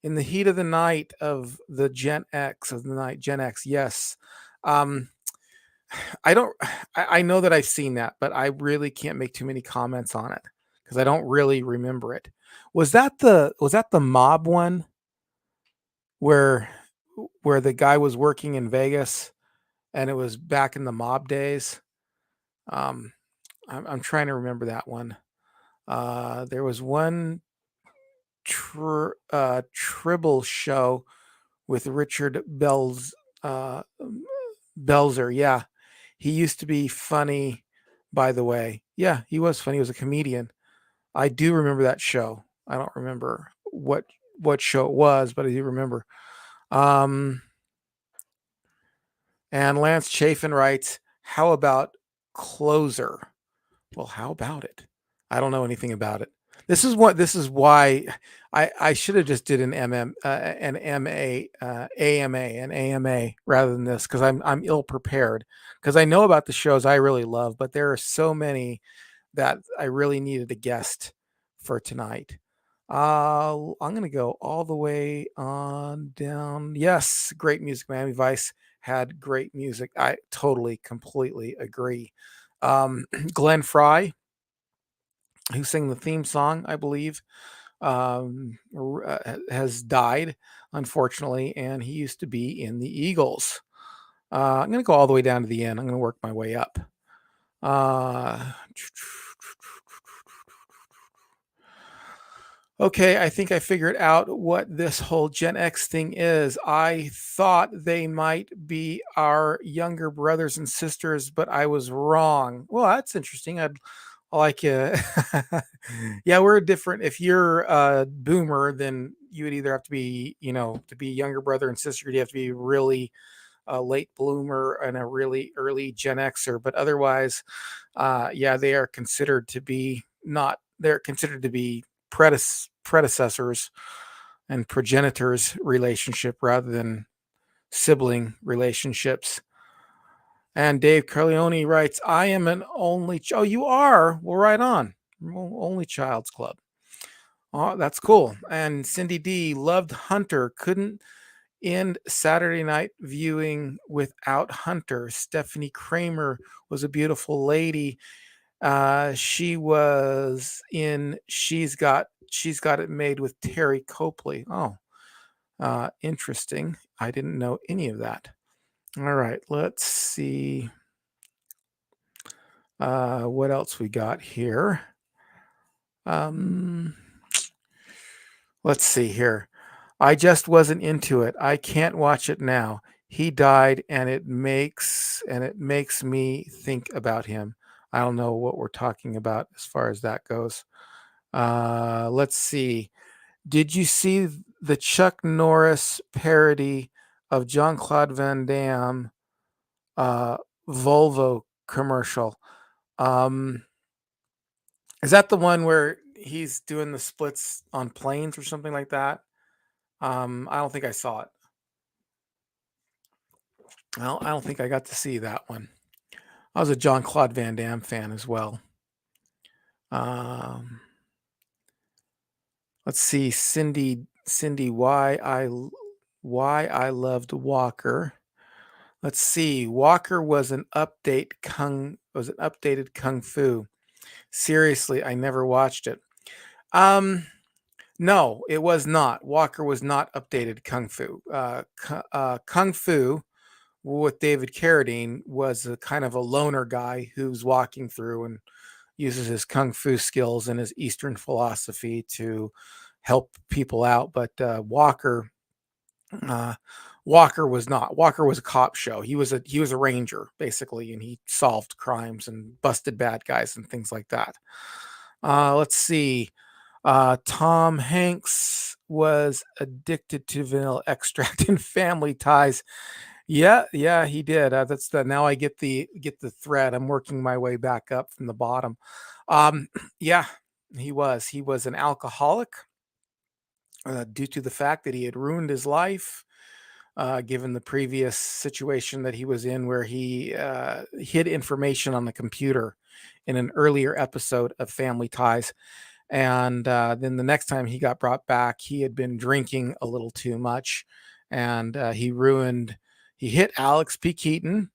In the heat of the night of the Gen X of the night, Gen X, yes. I don't. I know that I've seen that, but I really can't make too many comments on it because I don't really remember it. Was that the mob one where the guy was working in Vegas and it was back in the mob days? I'm trying to remember that one. There was one Tribble show with Richard Belzer. Yeah, he used to be funny, by the way. Yeah, he was funny. He was a comedian. I do remember that show. I don't remember what show it was, but I do remember. And Lance Chafin writes, "How about Closer?" Well, how about it? I don't know anything about it. This is why I should have just did an AMA rather than this because I'm ill prepared. because I know about the shows I really love, but there are so many that I really needed a guest for tonight. I'm gonna go all the way on down. Yes, great music. Miami Vice had great music. I totally, completely agree. Glenn Fry, who sang the theme song, I believe, has died, unfortunately, and he used to be in the Eagles. I'm going to go all the way down to the end. I'm going to work my way up. Uh, okay, I think I figured out what this whole Gen X thing is. I thought they might be our younger brothers and sisters, but I was wrong. Well, that's interesting. I like yeah, we're different. If you're a boomer, then you would either have to be, to be younger brother and sister, you have to be really a late bloomer and a really early Gen Xer. But otherwise, yeah, they are considered to be not, they're considered to be predecessors and progenitors relationship rather than sibling relationships. And Dave Corleone writes, I am an only oh, you are? Well, right on. Well, only child's club. Oh, that's cool. And Cindy D loved Hunter. Couldn't end Saturday night viewing without Hunter. Stephanie Kramer was a beautiful lady. She was in She's Got It Made with Terry Copley. Oh, interesting. I didn't know any of that. All right, let's see what else we got here. Um, let's see here. I just wasn't into it. I can't watch it now. He died, and it makes me think about him. I don't know what we're talking about as far as that goes. Let's see. Did you see the Chuck Norris parody of Jean Claude Van Damme uh, Volvo commercial? Um, is that the one where he's doing the splits on planes or something like that? I don't think I saw it. Well, I don't think I got to see that one. I was a John Claude Van Damme fan as well. Um, let's see, Cindy, why I loved Walker. Let's see, Walker was an updated kung fu. Seriously, I never watched it. Um, no, it was not. Walker was not updated kung fu. Kung fu with David Carradine was a kind of a loner guy who's walking through and uses his kung fu skills and his Eastern philosophy to help people out. But uh, Walker was not. Walker was a cop show. He was a ranger basically, and he solved crimes and busted bad guys and things like that. Let's see. Tom Hanks was addicted to vanilla extract and Family Ties. Yeah, yeah, he did. That's the now I get the thread. I'm working my way back up from the bottom. Yeah, he was an alcoholic due to the fact that he had ruined his life, given the previous situation that he was in, where he hid information on the computer in an earlier episode of Family Ties. And then the next time he got brought back, he had been drinking a little too much, and he hit Alex P. Keaton,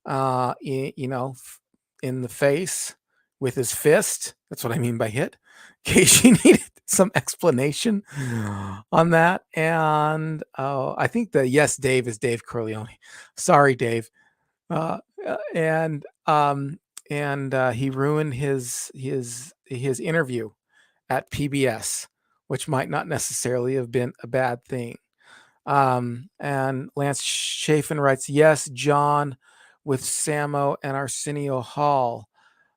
in the face with his fist. That's what I mean by hit. In case you needed some explanation on that. And I think the yes, Dave is Dave Corleone. Sorry, Dave. Uh, and he ruined his interview at PBS, which might not necessarily have been a bad thing. And Lance Chafin writes, yes, John with Samo and Arsenio Hall.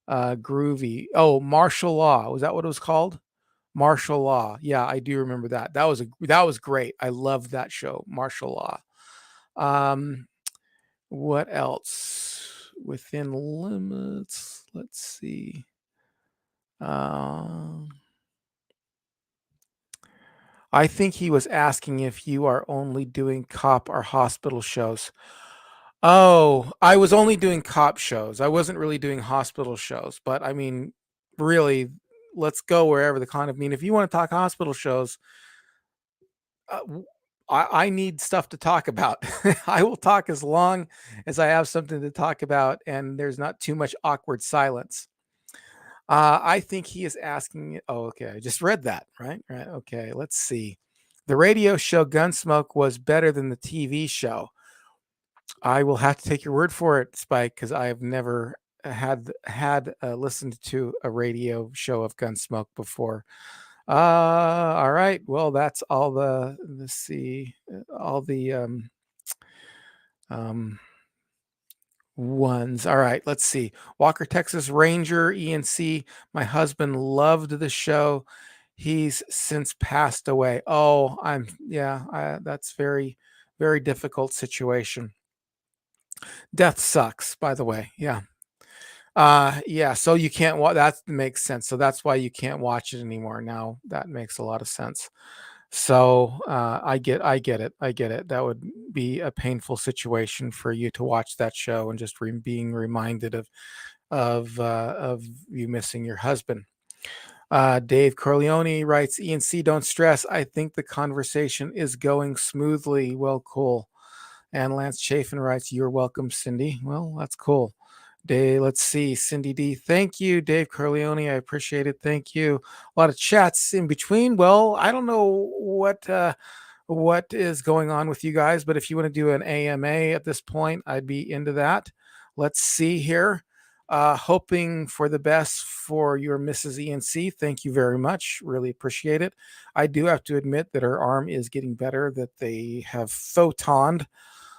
Groovy. Oh, Martial Law. Was that what it was called? Martial Law. Yeah, I do remember that. That was great. I loved that show, Martial Law. Um, what else? Within limits. Let's see. Um, I think he was asking if you are only doing cop or hospital shows. Oh, I was only doing cop shows. I wasn't really doing hospital shows. But I mean, really, let's go wherever the con. I mean, if you want to talk hospital shows, I need stuff to talk about. I will talk as long as I have something to talk about, and there's not too much awkward silence. I think he is asking. Oh, okay. I just read that. Right. Right. Okay. Let's see. The radio show Gunsmoke was better than the TV show. I will have to take your word for it, Spike, because I have never had listened to a radio show of Gunsmoke before. All right. Well, that's all the let's see, all the um ones. All right, let's see. Walker, Texas Ranger, ENC. My husband loved the show. He's since passed away. Oh, that's very difficult situation. Death sucks, by the way. Yeah. Yeah, so you can't watch. That makes sense. So that's why you can't watch it anymore. Now that makes a lot of sense. So I get it. I get it. That would be a painful situation for you to watch that show and just being reminded of you missing your husband. Dave Corleone writes, "ENC, don't stress. I think the conversation is going smoothly. Well, cool." And Lance Chafin writes, "You're welcome, Cindy." Well, that's cool. Let's see, Cindy D. Thank you, Dave Corleone. I appreciate it. Thank you. A lot of chats in between. Well, I don't know what is going on with you guys, but if you want to do an AMA at this point, I'd be into that. Let's see here. Hoping for the best for your Mrs. ENC. Thank you very much. Really appreciate it. I do have to admit that her arm is getting better, that they have photoned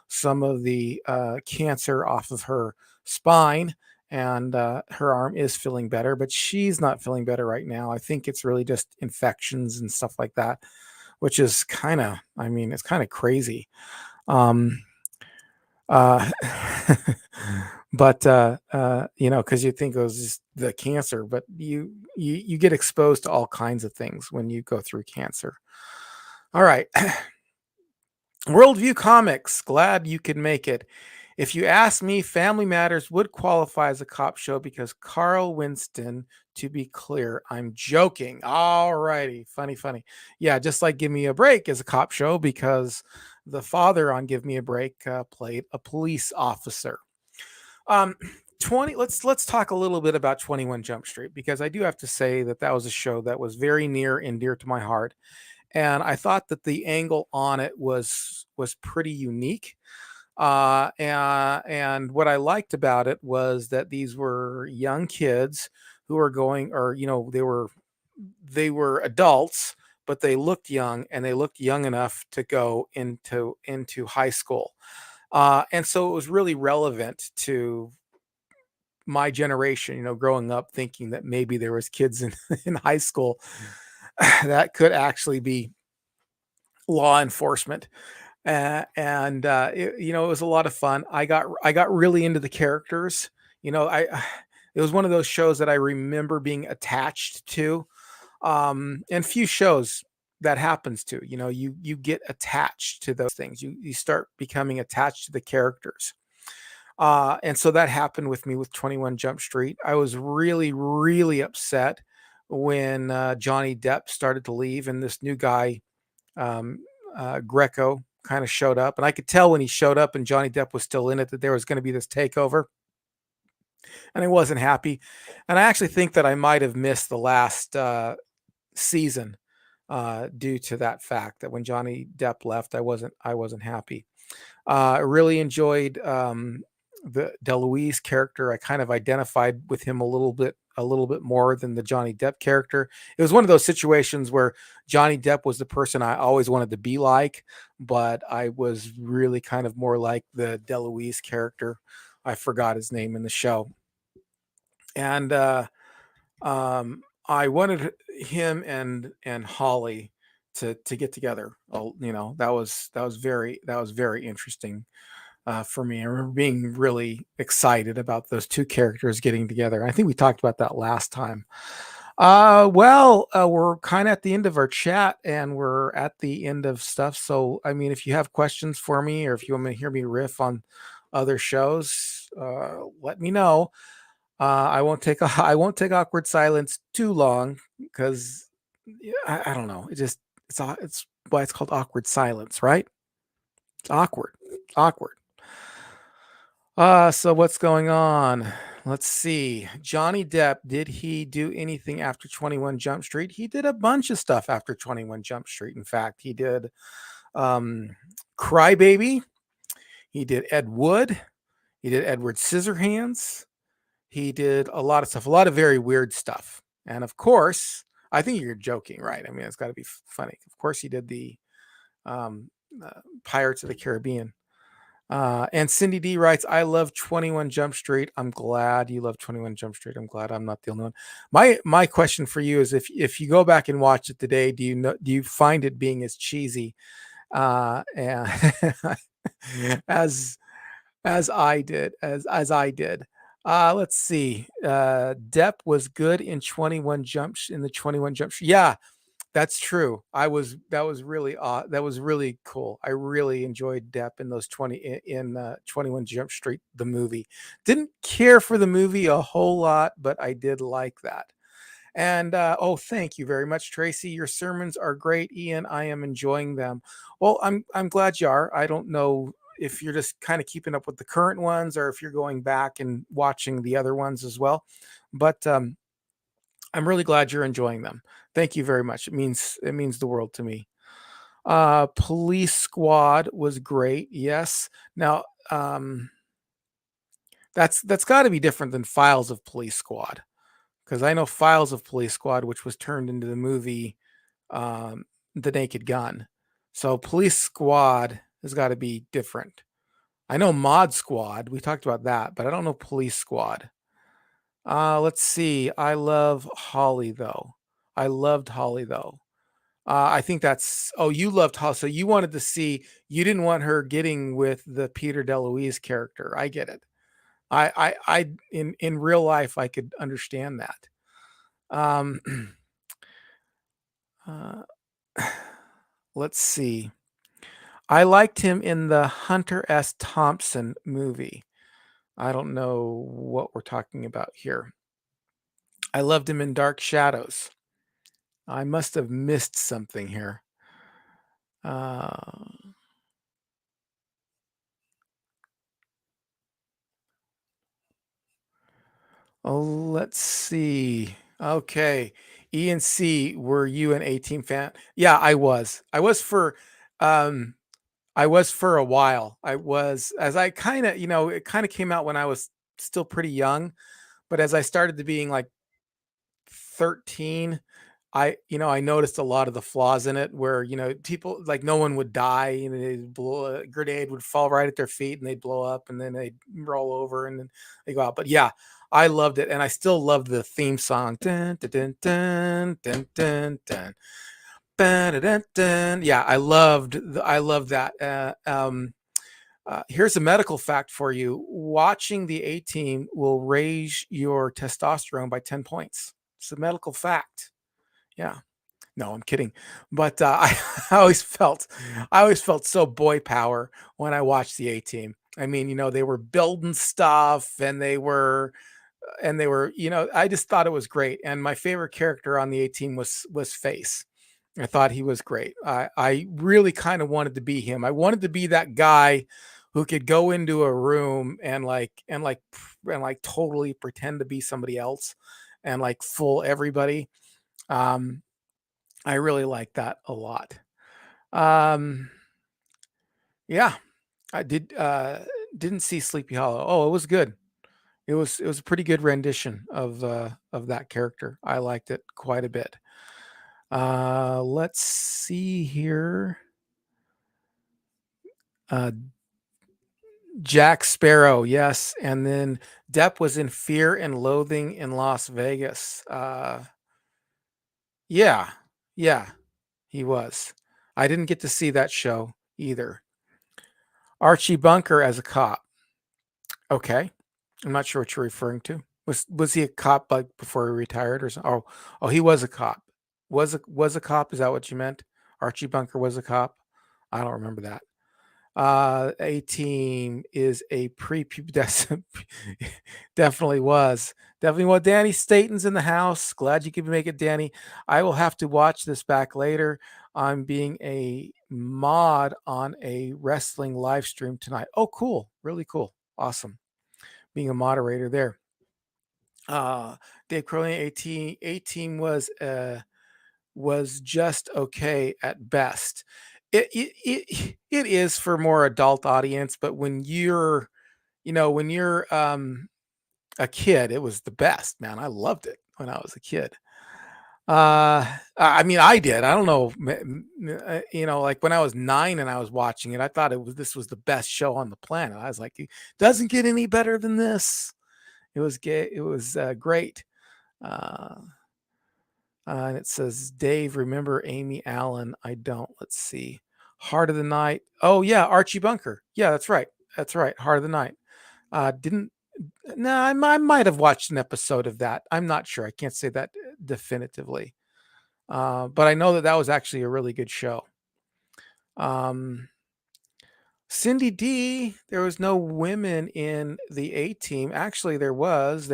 some of the cancer off of her spine, and her arm is feeling better, but she's not feeling better right now. I think it's really just infections and stuff like that, which is kind of, I mean, it's kind of crazy. Um, uh, but because you think it was just the cancer, but you get exposed to all kinds of things when you go through cancer. All right. Worldview Comics, glad you could make it. If you ask me, Family Matters would qualify as a cop show because Carl Winston, to be clear, I'm joking. All righty. Funny, funny. Yeah, just like Give Me a Break is a cop show because the father on Give Me a Break played a police officer. 20 let's talk a little bit about 21 Jump Street, because I do have to say that that was a show that was very near and dear to my heart, and I thought that the angle on it was pretty unique. And what I liked about it was that these were young kids who were going, or they were adults, but they looked young, and they looked young enough to go into high school. And so it was really relevant to my generation, growing up thinking that maybe there was kids in, in high school that could actually be law enforcement. It was a lot of fun. I got really into the characters. I it was one of those shows that I remember being attached to. And few shows that happens to. You get attached to those things. You start becoming attached to the characters. And so that happened with me with 21 Jump Street. I was really, really upset when Johnny Depp started to leave, and this new guy, um, Greco, kind of showed up. And I could tell when he showed up and Johnny Depp was still in it that there was going to be this takeover. And I wasn't happy. And I actually think that I might have missed the last season due to that fact, that when Johnny Depp left, I wasn't happy. I really enjoyed the DeLuise character. I kind of identified with him a little bit more than the Johnny Depp character. It was one of those situations where Johnny Depp was the person I always wanted to be like, but I was really kind of more like the DeLuise character. I forgot his name in the show. And I wanted him and Holly to get together. That was very interesting for me. I remember being really excited about those two characters getting together. I think we talked about that last time. We're kind of at the end of our chat, and we're at the end of stuff. So, I mean, if you have questions for me, or if you want to hear me riff other shows, let me know. I won't take I won't take awkward silence too long because I don't know. It's why it's called awkward silence, right? It's awkward. It's awkward. So what's going on? Let's see. Johnny Depp, did he do anything after 21 Jump Street? He did a bunch of stuff after 21 Jump Street. In fact, he did um Crybaby, he did Ed Wood, he did Edward Scissorhands, he did a lot of stuff, a lot of very weird stuff. And of course, I think you're joking, right? I mean, it's got to be funny. Of course, he did the um, Pirates of the Caribbean. And Cindy D writes, I love 21 Jump Street. I'm glad you love 21 Jump Street. I'm glad I'm not the only one. My question for you is if you go back and watch it today, do you find it being as cheesy and as as I did? Let's see. Depp was good in 21 jumps in the 21 Jump Street. Yeah, that's true. That was really that was really cool. I really enjoyed Depp in those 21 Jump Street the movie. Didn't care for the movie a whole lot, but I did like that. And oh, thank you very much, Tracy. Your sermons are great, Ian. I am enjoying them. Well, I'm glad you are. I don't know if you're just kind of keeping up with the current ones or if you're going back and watching the other ones as well. But I'm really glad you're enjoying them. Thank you very much. It means the world to me. Police Squad was great. Yes. Now, that's got to be different than Files of Police Squad because I know Files of Police Squad, which was turned into the movie The Naked Gun. So Police Squad has got to be different. I know Mod Squad. We talked about that, but I don't know Police Squad. Let's see. I love Holly though. I loved Holly though. I think that's. Oh, you loved Holly, so you wanted to see. You didn't want her getting with the Peter DeLuise character. I get it. In real life, I could understand that. Um, uh, let's see. I liked him in the Hunter S. Thompson movie. I don't know what we're talking about here. I loved him in Dark Shadows. I must have missed something here. Uh, oh, let's see. Okay. E and C, were you an A-Team fan? Yeah, I was. Um I was for a while. I was as I kind of, it kind of came out when I was still pretty young, but as I started to being like 13, I noticed a lot of the flaws in it where, people like no one would die and they'd blow a grenade would fall right at their feet and they'd blow up and then they'd roll over and then they go out. But yeah, I loved it and I still loved the theme song. Dun, dun, dun, dun, dun, dun, dun. Dun, dun, dun. Yeah, I loved that. Here's a medical fact for you. Watching the A-Team will raise your testosterone by 10 points. It's a medical fact. Yeah. No, I'm kidding. But I I always felt so boy power when I watched the A-Team. I mean, they were building stuff and they were, I just thought it was great. And my favorite character on the A-Team was Face. I thought he was great. I really kind of wanted to be him. I wanted to be that guy who could go into a room and totally pretend to be somebody else and like fool everybody. Um, I really like that a lot. Um, yeah, I didn't see Sleepy Hollow. Oh, it was good. It was a pretty good rendition of that character. I liked it quite a bit. Let's see here. Uh, Jack Sparrow, yes, and then Depp was in Fear and Loathing in Las Vegas. Yeah, yeah, he was. I didn't get to see that show either. Archie Bunker as a cop. Okay, I'm not sure what you're referring to. Was he a cop like before he retired or something? Oh, he was a cop. Was a cop? Is that what you meant? Archie Bunker was a cop. I don't remember that. A Team is a definitely was. Definitely was. Danny Staten's in the house. Glad you could make it, Danny. I will have to watch this back later. I'm being a mod on a wrestling live stream tonight. Oh, cool. Really cool. Awesome. Being a moderator there. Dave Crowley, A Team was just okay at best. It is for more adult audience, but when you're a kid, it was the best, man. I loved it when I was a kid. I mean, I did. I don't know, like when I was 9 and I was watching it, I thought this was the best show on the planet. I was like, it doesn't get any better than this. It was gay. It was great. Uh, and it says, Dave, remember Amy Allen? I don't. Let's see. Heart of the Night. Oh, yeah. Archie Bunker. Yeah, that's right. That's right. Heart of the Night. Didn't. No, I might have watched an episode of that. I'm not sure. I can't say that definitively. But I know that was actually a really good show. Cindy D, there was no women in the A Team. Actually, there was.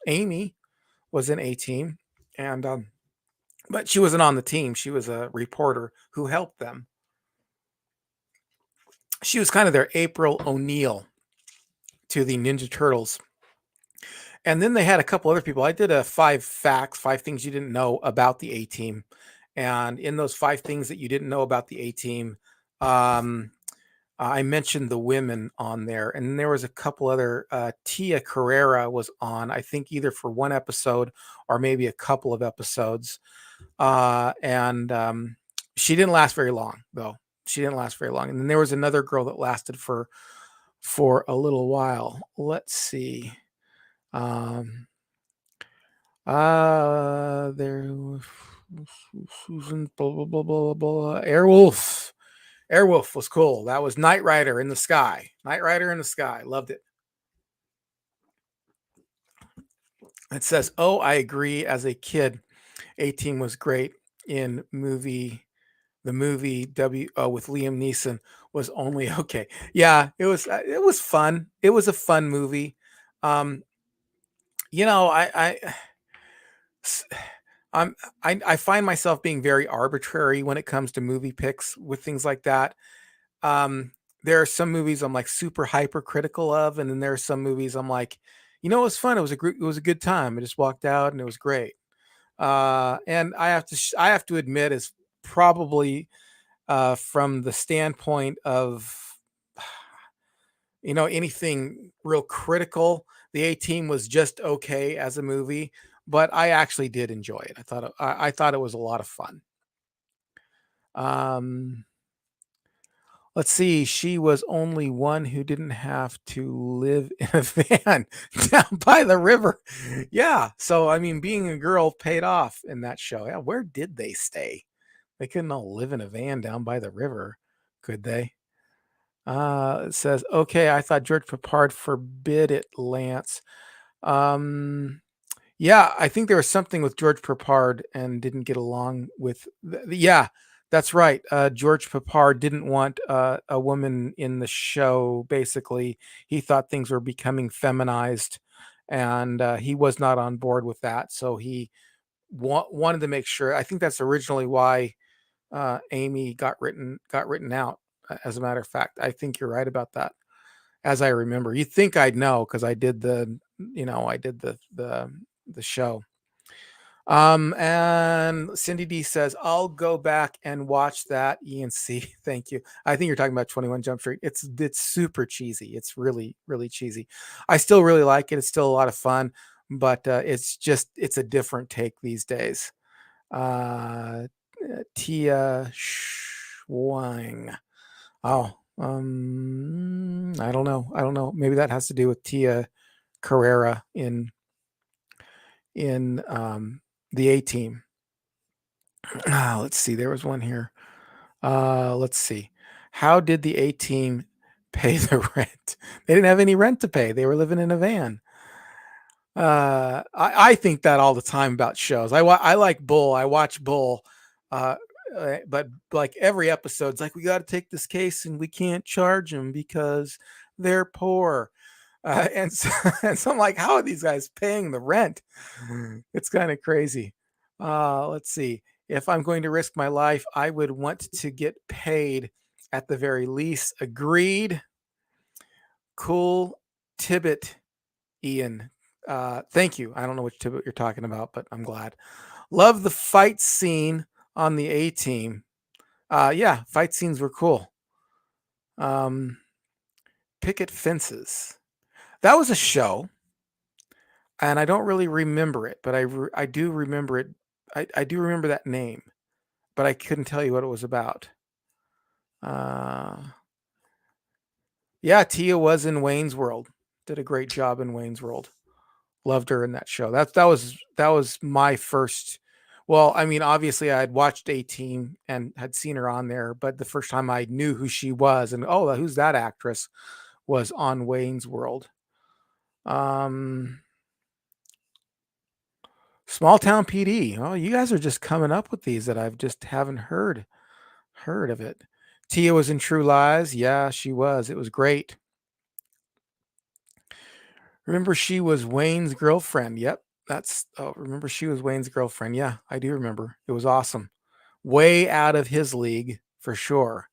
Amy was in A Team, and but she wasn't on the team. She was a reporter who helped them. She was kind of their April O'Neil to the Ninja Turtles. And then they had a couple other people. I did a 5 things you didn't know about the A Team. And in those 5 things that you didn't know about the A Team, I mentioned the women on there. And there was a couple other. Tia Carrera was on, I think, either for one episode or maybe a couple of episodes. And she didn't last very long, though. She didn't last very long. And then there was another girl that lasted for a little while. Let's see. There Susan blah blah blah blah blah. Airwolf. Airwolf was cool. That was Knight Rider in the Sky. Knight Rider in the Sky. Loved it. It says, "Oh, I agree. As a kid, A Team was great in the movie with Liam Neeson was only okay." Yeah, it was fun. It was a fun movie. Um, you know, s- I find myself being very arbitrary when it comes to movie picks with things like that. Um, there are some movies I'm like super hypercritical of, and then there are some movies I'm like, it was fun. It was a good time. I just walked out and it was great. And I have to admit, is probably from the standpoint of anything real critical. The A Team was just okay as a movie, but I actually did enjoy it. I thought it was a lot of fun. Um, let's see. She was only one who didn't have to live in a van down by the river. Yeah. So I mean, being a girl paid off in that show. Yeah. Where did they stay? They couldn't all live in a van down by the river, could they? It says, okay, I thought George Papard forbid it, Lance. Um, yeah, I think there was something with George Papard and didn't get along with. Yeah, that's right. George Papard didn't want a woman in the show. Basically, he thought things were becoming feminized, and he was not on board with that. So he wanted to make sure. I think that's originally why Amy got written out. As a matter of fact, I think you're right about that. As I remember, you'd think I'd know because I did the show. And Cindy D says, I'll go back and watch that. ENC, thank you. I think you're talking about 21 Jump Street. It's super cheesy. It's really, really cheesy. I still really like it. It's still a lot of fun, but it's a different take these days. Uh, Tia Schwang. Oh, I don't know. I don't know. Maybe that has to do with Tia Carrera in the A Team. Let's see. There was one here. Let's see. How did the A Team pay the rent? They didn't have any rent to pay. They were living in a van. I think that all the time about shows. I like Bull. I watch Bull but like every episode's like, we got to take this case and we can't charge them because they're poor. And so, and so I'm like, how are these guys paying the rent? It's kind of crazy. Let's see. If I'm going to risk my life, I would want to get paid at the very least. Agreed. Cool. Tibbet, Ian. Thank you. I don't know which Tibbet you're talking about, but I'm glad. Love the fight scene on the A Team. Yeah, fight scenes were cool. Picket fences. That was a show, and I don't really remember it, but I do remember it. I do remember that name, but I couldn't tell you what it was about. Yeah, Tia was in Wayne's World. Did a great job in Wayne's World. Loved her in that show. That was my first. Well, I mean, obviously I had watched A Team and had seen her on there, but the first time I knew who she was and oh, who's that actress was on Wayne's World. Small Town PD. Oh, you guys are just coming up with these that I've just haven't heard of it. Tia was in True Lies. Yeah, she was. It was great. Remember she was Wayne's girlfriend. Yep. Remember she was Wayne's girlfriend. Yeah, I do remember. It was awesome. Way out of his league for sure.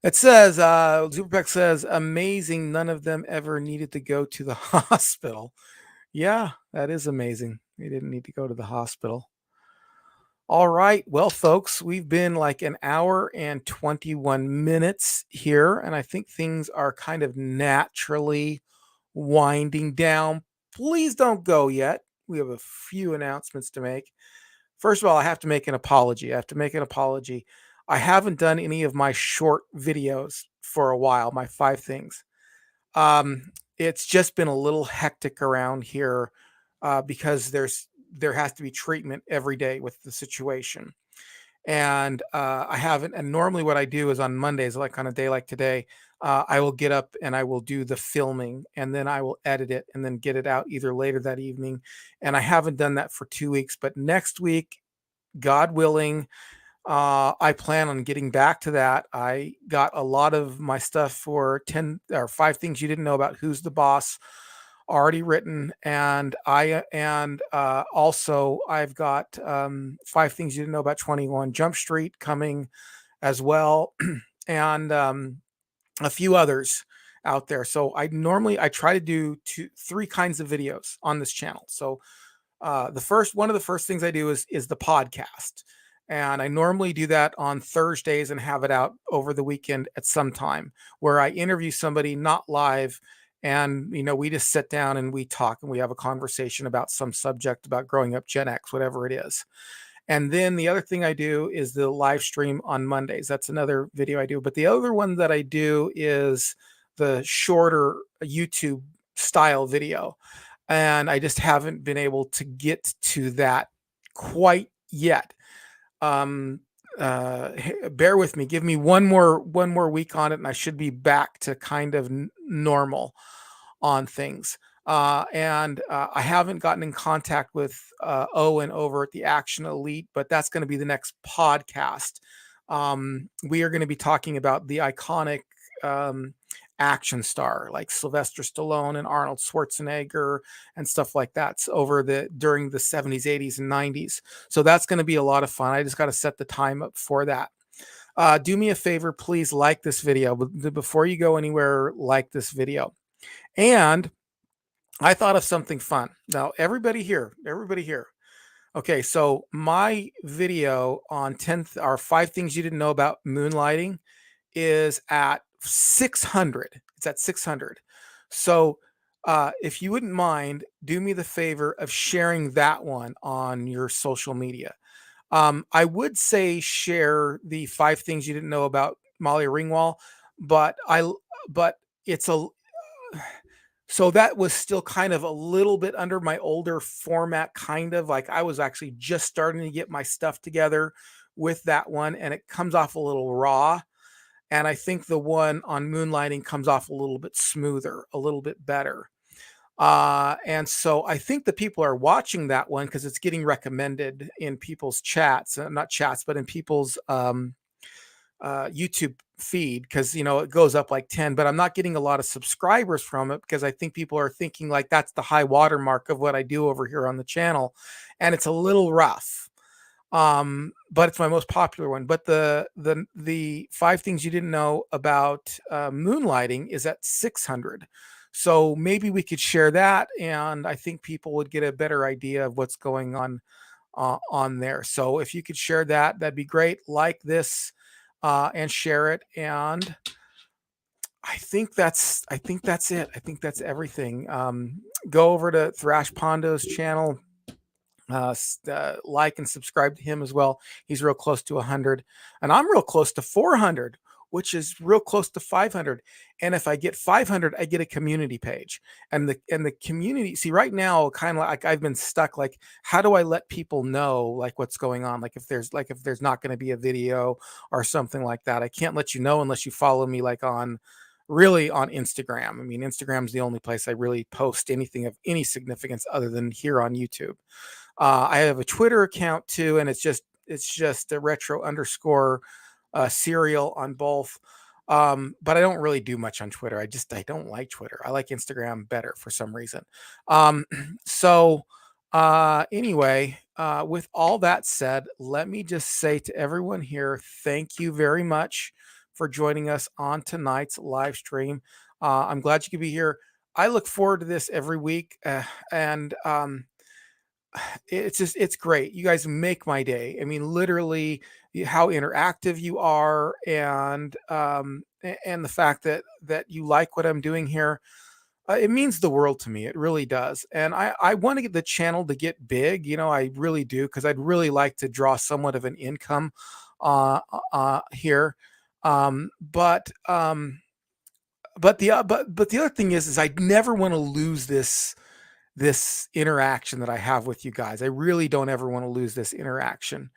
It says, Superpeck says, amazing. None of them ever needed to go to the hospital. Yeah, that is amazing. They didn't need to go to the hospital. All right. Well, folks, we've been like an hour and 21 minutes here, and I think things are kind of naturally winding down. Please don't go yet. We have a few announcements to make. First of all, I have to make an apology. I haven't done any of my short videos for a while, my 5 things. It's just been a little hectic around here because there has to be treatment every day with the situation. And I haven't. And normally, what I do is on Mondays, like on a day like today, I will get up and I will do the filming, and then I will edit it and then get it out either later that evening. And I haven't done that for 2 weeks, but next week, God willing, I plan on getting back to that. I got a lot of my stuff for 10 or 5 things you didn't know about Who's the Boss already written, and also I've got 5 things you didn't know about 21 Jump Street coming as well, and a few others out there. So I try to do 3 kinds of videos on this channel. So one of the first things I do is the podcast. And I normally do that on Thursdays and have it out over the weekend at some time, where I interview somebody not live. And, we just sit down and we talk and we have a conversation about some subject about growing up Gen X, whatever it is. And then the other thing I do is the live stream on Mondays. That's another video I do. But the other one that I do is the shorter YouTube style video. And I just haven't been able to get to that quite yet. Bear with me. Give me one more week on it, and I should be back to kind of normal on things. And I haven't gotten in contact with Owen over at the Action Elite, but that's going to be the next podcast. We are going to be talking about the iconic action star like Sylvester Stallone and Arnold Schwarzenegger and stuff like that during the 70s, 80s, and 90s. So that's going to be a lot of fun. I just got to set the time up for that. Do me a favor, please like this video. Before you go anywhere, like this video. And I thought of something fun. Now, everybody here. Okay, so my video on 5 things you didn't know about moonlighting is at 600. It's at 600. So if you wouldn't mind, do me the favor of sharing that one on your social media. I would say share the 5 things you didn't know about Molly Ringwald, but it's so that was still kind of a little bit under my older format, kind of like I was actually just starting to get my stuff together with that one, and it comes off a little raw. And I think the one on moonlighting comes off a little bit smoother, a little bit better. And so I think the people are watching that one because it's getting recommended in people's chats, not chats, but in people's YouTube feed, because it goes up like 10, but I'm not getting a lot of subscribers from it because I think people are thinking like that's the high watermark of what I do over here on the channel, and it's a little rough. But it's my most popular one. But the five things you didn't know about moonlighting is at 600. So maybe we could share that, and I think people would get a better idea of what's going on there. So if you could share that, that'd be great. Like this and share it. And I think that's it. I think that's everything. Go over to Thrash Pondo's channel, like and subscribe to him as well. He's real close to 100, and I'm real close to 400, which is real close to 500. And if I get 500, I get a community page. And the community, see, right now, kind of like I've been stuck. Like, how do I let people know like what's going on? Like if there's not going to be a video or something like that, I can't let you know unless you follow me like on really on Instagram. I mean, Instagram's the only place I really post anything of any significance other than here on YouTube. I have a Twitter account too, and it's just a retro underscore serial on both. But I don't really do much on Twitter. I don't like Twitter. I like Instagram better for some reason. Um, so anyway, with all that said, let me just say to everyone here, thank you very much for joining us on tonight's live stream. I'm glad you could be here. I look forward to this every week, and it's great. You guys make my day. I mean, literally, how interactive you are, and the fact that you like what I'm doing here, it means the world to me. It really does. And I want to get the channel to get big. I really do, because I'd really like to draw somewhat of an income here. Um, but um, but the other thing is I never want to lose this interaction that I have with you guys. I really don't ever want to lose this interaction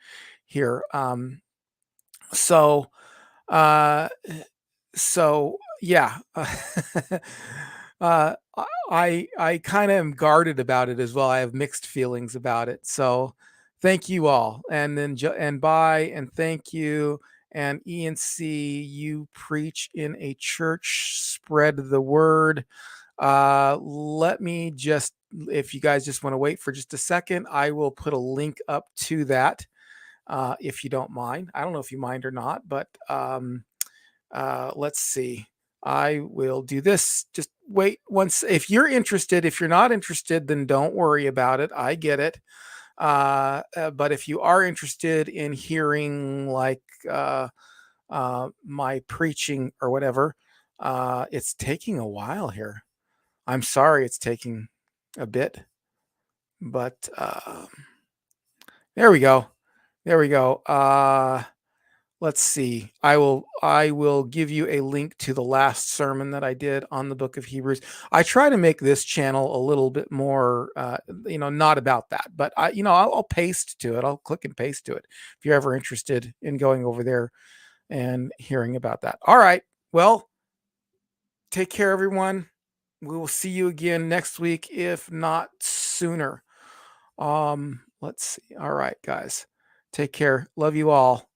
here. So, uh, so yeah, uh, I kind of am guarded about it as well. I have mixed feelings about it. So, thank you all, and then and bye, and thank you. And ENC, you preach in a church, spread the word. Let me just, if you guys just want to wait for just a second, I will put a link up to that, if you don't mind. I don't know if you mind or not, but let's see. I will do this. Just wait once. If you're interested, if you're not interested, then don't worry about it. I get it. But if you are interested in hearing like my preaching or whatever, it's taking a while here. I'm sorry it's taking a bit, but there we go. There we go. Let's see. I will give you a link to the last sermon that I did on the book of Hebrews. I try to make this channel a little bit more not about that, but I'll paste to it. I'll click and paste to it if you're ever interested in going over there and hearing about that. All right. Well, take care, everyone. We will see you again next week, if not sooner. Let's see. All right, guys. Take care. Love you all.